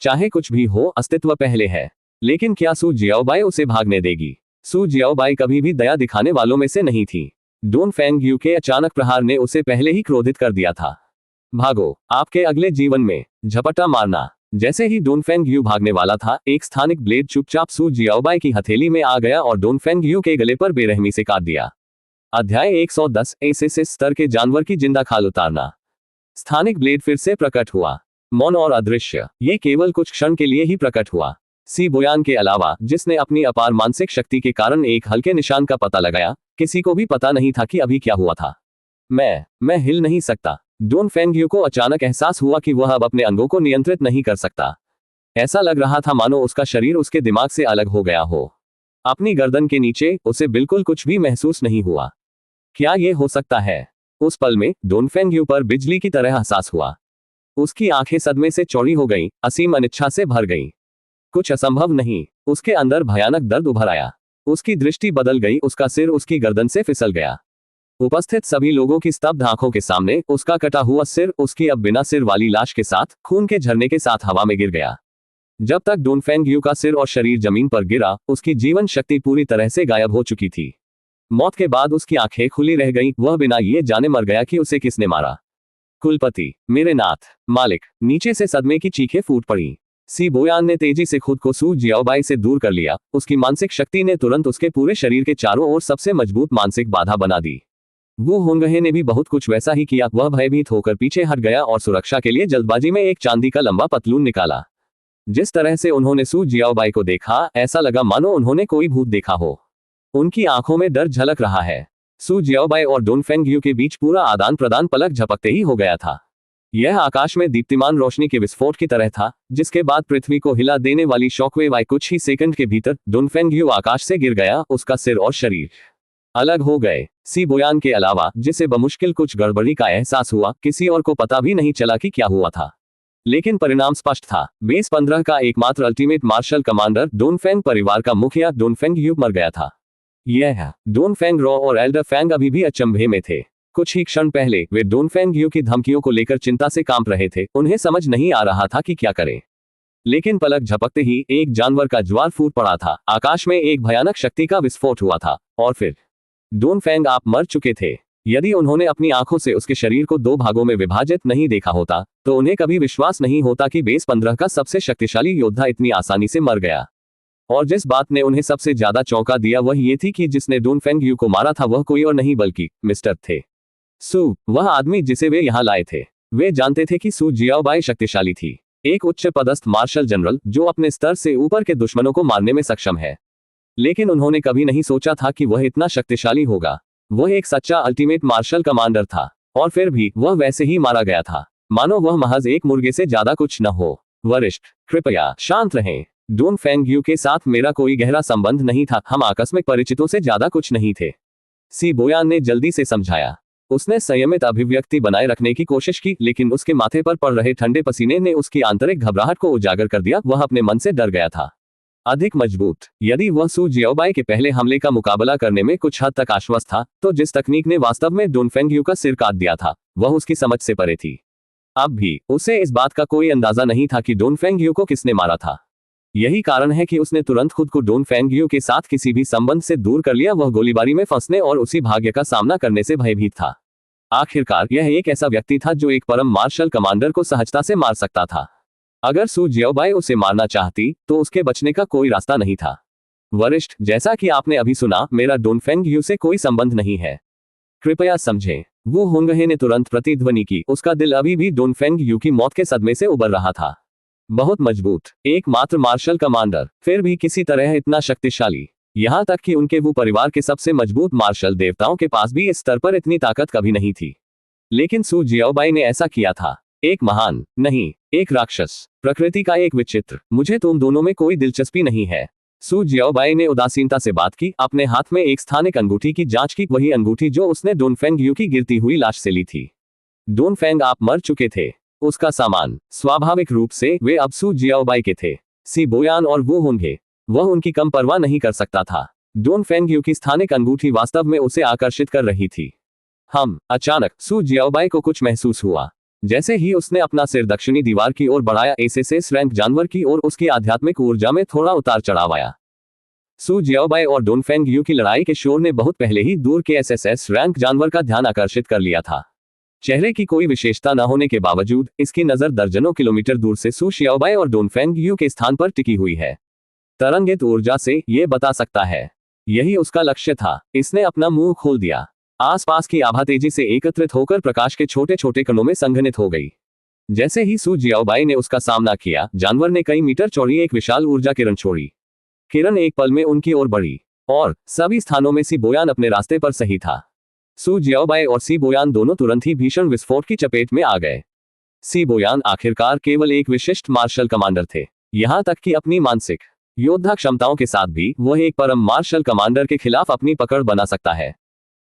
चाहे कुछ भी हो, अस्तित्व पहले है। लेकिन क्या सू जियाओबाई उसे भागने देगी? सू जियाओबाई कभी भी दया दिखाने वालों में से नहीं थी। डोनफेंग यू के अचानक प्रहार ने उसे पहले ही क्रोधित कर दिया था। भागो, आपके अगले जीवन में। झपटा मारना। जैसे ही डोनफेंग यू भागने वाला था, एक स्थानिक ब्लेड चुपचाप सू जियाओबाई की हथेली में आ गया और डोनफेंग यू के गले पर बेरहमी से काट दिया। अध्याय 110 एसएसएस स्तर के जानवर की जिंदा खाल उतारना। स्थानिक ब्लेड फिर से प्रकट हुआ। मौन और अदृश्य, ये केवल कुछ क्षण के लिए ही प्रकट हुआ। सी बोयान के अलावा, जिसने अपनी अपार मानसिक शक्ति के कारण एक हल्के निशान का पता लगाया, किसी को भी पता नहीं था कि अभी क्या हुआ था। मैं हिल नहीं सकता। डोन फेंगयू को अचानक एहसास हुआ कि वह अब अपने अंगों को नियंत्रित नहीं कर सकता। ऐसा लग रहा था मानो उसका शरीर उसके दिमाग से अलग हो गया हो। अपनी गर्दन के नीचे उसे बिल्कुल कुछ भी महसूस नहीं हुआ। क्या ये हो सकता है? उस पल में डोन फेंगयू पर बिजली की तरह एहसास हुआ। उसकी आंखें सदमे से चौड़ी हो गईं, असीम अनिच्छा से भर गईं। कुछ असंभव नहीं, उसके अंदर भयानक दर्द उभर आया। उसकी दृष्टि बदल गई, उसका सिर उसकी गर्दन से फिसल गया। उपस्थित सभी लोगों की स्तब्ध आंखों के सामने उसका कटा हुआ सिर उसकी अब बिना सिर वाली लाश के साथ खून के झरने के साथ हवा में गिर गया। जब तक डोन फेंगयू का सिर और शरीर जमीन पर गिरा, उसकी जीवन शक्ति पूरी तरह से गायब हो चुकी थी। मौत के बाद उसकी आंखें खुली रह गईं, वह बिना ये जाने मर गया कि उसे किसने मारा। कुलपति, मेरे नाथ, मालिक, नीचे से सदमे की चीखें फूट पड़ी। सी बोयान ने तेजी से खुद को सू जियाओबाई से दूर कर लिया। उसकी मानसिक शक्ति ने तुरंत उसके पूरे शरीर के चारों ओर सबसे मजबूत मानसिक बाधा बना दी। वू होंगहे ने भी बहुत कुछ वैसा ही किया। वह भयभीत होकर पीछे हट गया और सुरक्षा के लिए जल्दबाजी में एक चांदी का लंबा पतलून निकाला। जिस तरह से उन्होंने सू जियाओबाई को देखा, ऐसा लगा मानो उन्होंने कोई भूत देखा हो। उनकी आंखों में डर झलक रहा है। सू जियाओबाई और डोन फेंगयू के बीच पूरा आदान प्रदान पलक झपकते ही हो गया था। यह आकाश में दीप्तिमान रोशनी के विस्फोट की तरह था, जिसके बाद पृथ्वी को हिला देने वाली शॉकवेव आई। कुछ ही सेकंड के भीतर डोन फेंगयू आकाश से गिर गया, उसका सिर और शरीर अलग हो गए। सी बोयान के अलावा, जिसे बमुश्किल कुछ गड़बड़ी का एहसास हुआ, किसी और को पता भी नहीं चला कि क्या हुआ था। लेकिन परिणाम स्पष्ट था। बेस 15 का एकमात्र ultimate marshal commander Don Feng परिवार का मुखिया डोन फेंगयू मर गया था। यह डोन फेंग रॉ और एल्डर फेंग अभी भी अचंभे में थे। कुछ ही क्षण पहले वे डोन फेंगयू की धमकियों को लेकर चिंता से कांप रहे थे। उन्हें समझ नहीं आ रहा था कि क्या करें। लेकिन पलक झपकते ही एक जानवर का ज्वार फूट पड़ा था। आकाश में एक भयानक शक्ति का विस्फोट हुआ था और फिर डोन फेंग आप मर चुके थे। यदि उन्होंने अपनी आंखों से उसके शरीर को 2 भागों में विभाजित नहीं देखा होता, तो उन्हें कभी विश्वास नहीं होता कि बेस 15 का सबसे शक्तिशाली योद्धा इतनी आसानी से मर गया। और जिस बात ने उन्हें सबसे ज्यादा चौंका दिया वह ये थी कि जिसने डोन फेंगयू को मारा था वह कोई और नहीं बल्कि मिस्टर थे सू, वह आदमी जिसे वे यहाँ लाए थे। वे जानते थे कि सू जियाओबाई शक्तिशाली थी, एक उच्च पदस्थ मार्शल जनरल जो अपने स्तर से ऊपर के दुश्मनों को मारने में सक्षम है। लेकिन उन्होंने कभी नहीं सोचा था कि वह इतना शक्तिशाली होगा। वह एक सच्चा अल्टीमेट मार्शल कमांडर था, और फिर भी वह वैसे ही मारा गया था, मानो वह महज एक मुर्गे से ज्यादा कुछ न हो। वरिष्ठ, कृपया शांत रहें। डोन फेंगयू के साथ मेरा कोई गहरा संबंध नहीं था, हम आकस्मिक परिचितों से ज्यादा कुछ नहीं थे, सी बोयान ने जल्दी से समझाया। उसने संयमित अभिव्यक्ति बनाए रखने की कोशिश की, लेकिन उसके माथे पर पड़ रहे ठंडे पसीने ने उसकी आंतरिक घबराहट को उजागर कर दिया। वह अपने मन से डर गया था। अधिक मजबूत, यदि वह सू जियाओबाई के पहले हमले का मुकाबला करने में कुछ हद तक आश्वस्त था, तो जिस तकनीक ने वास्तव में डोन फेंगयू का सिर काट दिया था, वह उसकी समझ से परे थी। अब भी उसे इस बात का कोई अंदाजा नहीं था कि डोन फेंगयू को किसने मारा था। यही कारण है कि उसने तुरंत खुद को डोन फेंगयू के साथ किसी भी संबंध से दूर कर लिया। वह गोलीबारी में फंसने और उसी भाग्य का सामना करने से भयभीत था। आखिरकार यह एक ऐसा व्यक्ति था जो एक परम मार्शल कमांडर को सहजता से मार सकता था। अगर सू जियाओबाई उसे मारना चाहती, तो उसके बचने का कोई रास्ता नहीं था। वरिष्ठ, जैसा कि आपने अभी सुना, मेरा डोन फेंगयू से कोई संबंध नहीं है, कृपया समझें। वू होंगहे ने तुरंत प्रतिध्वनि की। उसका दिल अभी भी डोन फेंगयू की मौत के सदमे से उबर रहा था। बहुत मजबूत, एकमात्र मार्शल कमांडर, फिर भी किसी तरह इतना शक्तिशाली। यहाँ तक कि उनके वो परिवार के सबसे मजबूत मार्शल देवताओं के पास भी इस स्तर पर इतनी ताकत कभी नहीं थी। लेकिन सू जियाओबाई ने ऐसा किया था। एक महान नहीं, एक राक्षस, प्रकृति का एक विचित्र। मुझे तुम दोनों में कोई दिलचस्पी नहीं है। सू जियाओबाई ने उदासीनता से बात की। अपने हाथ में एक स्थानिक अंगूठी की जांच की, वही अंगूठी जो उसने डोन फेंगयू की गिरती हुई लाश से ली थी। डोन फेंग आप मर चुके थे। उसका सामान, स्वाभाविक रूप से वे अब सू जियाओबाई के थे। सी बोयान और वो होंगे, वह उनकी कम परवाह नहीं कर सकता था। डोन फेंगयू की स्थानिक अंगूठी वास्तव में उसे आकर्षित कर रही थी। अचानक सू जियाओबाई को कुछ महसूस हुआ। जैसे ही उसने अपना सिर दक्षिणी दीवार की ओर बढ़ाया, एसएसएस रैंक जानवर की ओर उसकी आध्यात्मिक ऊर्जा में थोड़ा उतार चढ़ाव आया। सू जियाओबाई और डोन फेंगयू की लड़ाई के शोर ने बहुत पहले ही दूर के एसएसएस रैंक जानवर का ध्यान आकर्षित कर लिया था। चेहरे की कोई विशेषता न होने के बावजूद इसकी नजर दर्जनों किलोमीटर दूर से सू जियाओबाई और डोन फेंगयू के स्थान पर टिकी हुई है। तरंगित ऊर्जा से यह बता सकता है, यही उसका लक्ष्य था। इसने अपना मुंह खोल दिया। आसपास की आभा तेजी से एकत्रित होकर प्रकाश के छोटे छोटे कणों में संघनित हो गई। जैसे ही सू जियाओबाई ने उसका सामना किया, जानवर ने कई मीटर चौड़ी एक विशाल ऊर्जा किरण छोड़ी। किरण एक पल में उनकी ओर बढ़ी और सभी स्थानों में सी बोयान अपने रास्ते पर सही था। सू जियाओबाई और सी बोयान दोनों तुरंत ही भीषण विस्फोट की चपेट में आ गए। सी बोयान आखिरकार केवल एक विशिष्ट मार्शल कमांडर थे। यहां तक कि अपनी मानसिक योद्धा क्षमताओं के साथ भी वह एक परम मार्शल कमांडर के खिलाफ अपनी पकड़ बना सकता है।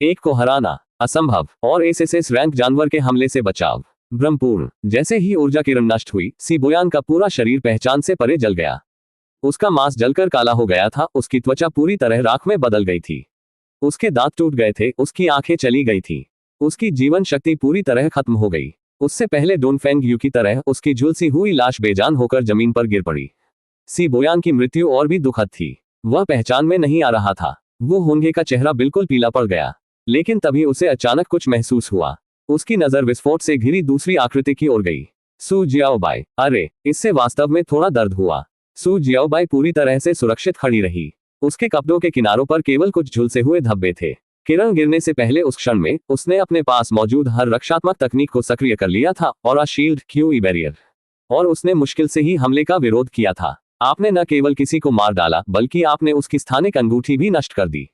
एक को हराना असंभव और एसएसएस रैंक जानवर के हमले से बचाव भ्रमपूर्ण। जैसे ही ऊर्जा किरण नष्ट हुई, सी बोयान का पूरा शरीर पहचान से परे जल गया। उसका मांस जलकर काला हो गया था, उसकी त्वचा पूरी तरह राख में बदल गई थी, उसके दांत टूट गए थे, उसकी आंखें चली गई थी, उसकी जीवन शक्ति पूरी तरह खत्म हो गई। उससे पहले डोनफेंग यू की तरह उसकी झुलसी हुई लाश बेजान होकर जमीन पर गिर पड़ी। सी बोयान की मृत्यु और भी दुखद थी। वह पहचान में नहीं आ रहा था। वो होंगे का चेहरा बिल्कुल पीला पड़ गया। लेकिन तभी उसे अचानक कुछ महसूस हुआ। उसकी नजर विस्फोट से घिरी दूसरी आकृति की ओर गई। सू जियाओबाई। अरे, इससे वास्तव में थोड़ा दर्द हुआ। सू जियाओबाई पूरी तरह से सुरक्षित खड़ी रही। उसके कपड़ों के किनारों पर केवल कुछ झुलसे हुए धब्बे थे। किरण गिरने से पहले उस क्षण में उसने अपने पास मौजूद हर रक्षात्मक तकनीक को सक्रिय कर लिया था और आ शील्ड क्यूई बैरियर, और उसने मुश्किल से ही हमले का विरोध किया था। आपने न केवल किसी को मार डाला, बल्कि आपने उसकी स्थानिक अंगूठी भी नष्ट कर दी।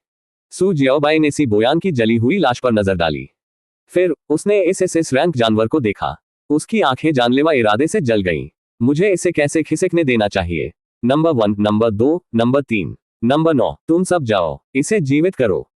सू जियाओबाई ने सी बोयान की जली हुई लाश पर नजर डाली। फिर उसने एसएसएस रैंक जानवर को देखा। उसकी आंखें जानलेवा इरादे से जल गईं। मुझे इसे कैसे खिसकने देना चाहिए? नंबर 1, नंबर 2, नंबर 3, नंबर 9, तुम सब जाओ, इसे जीवित करो।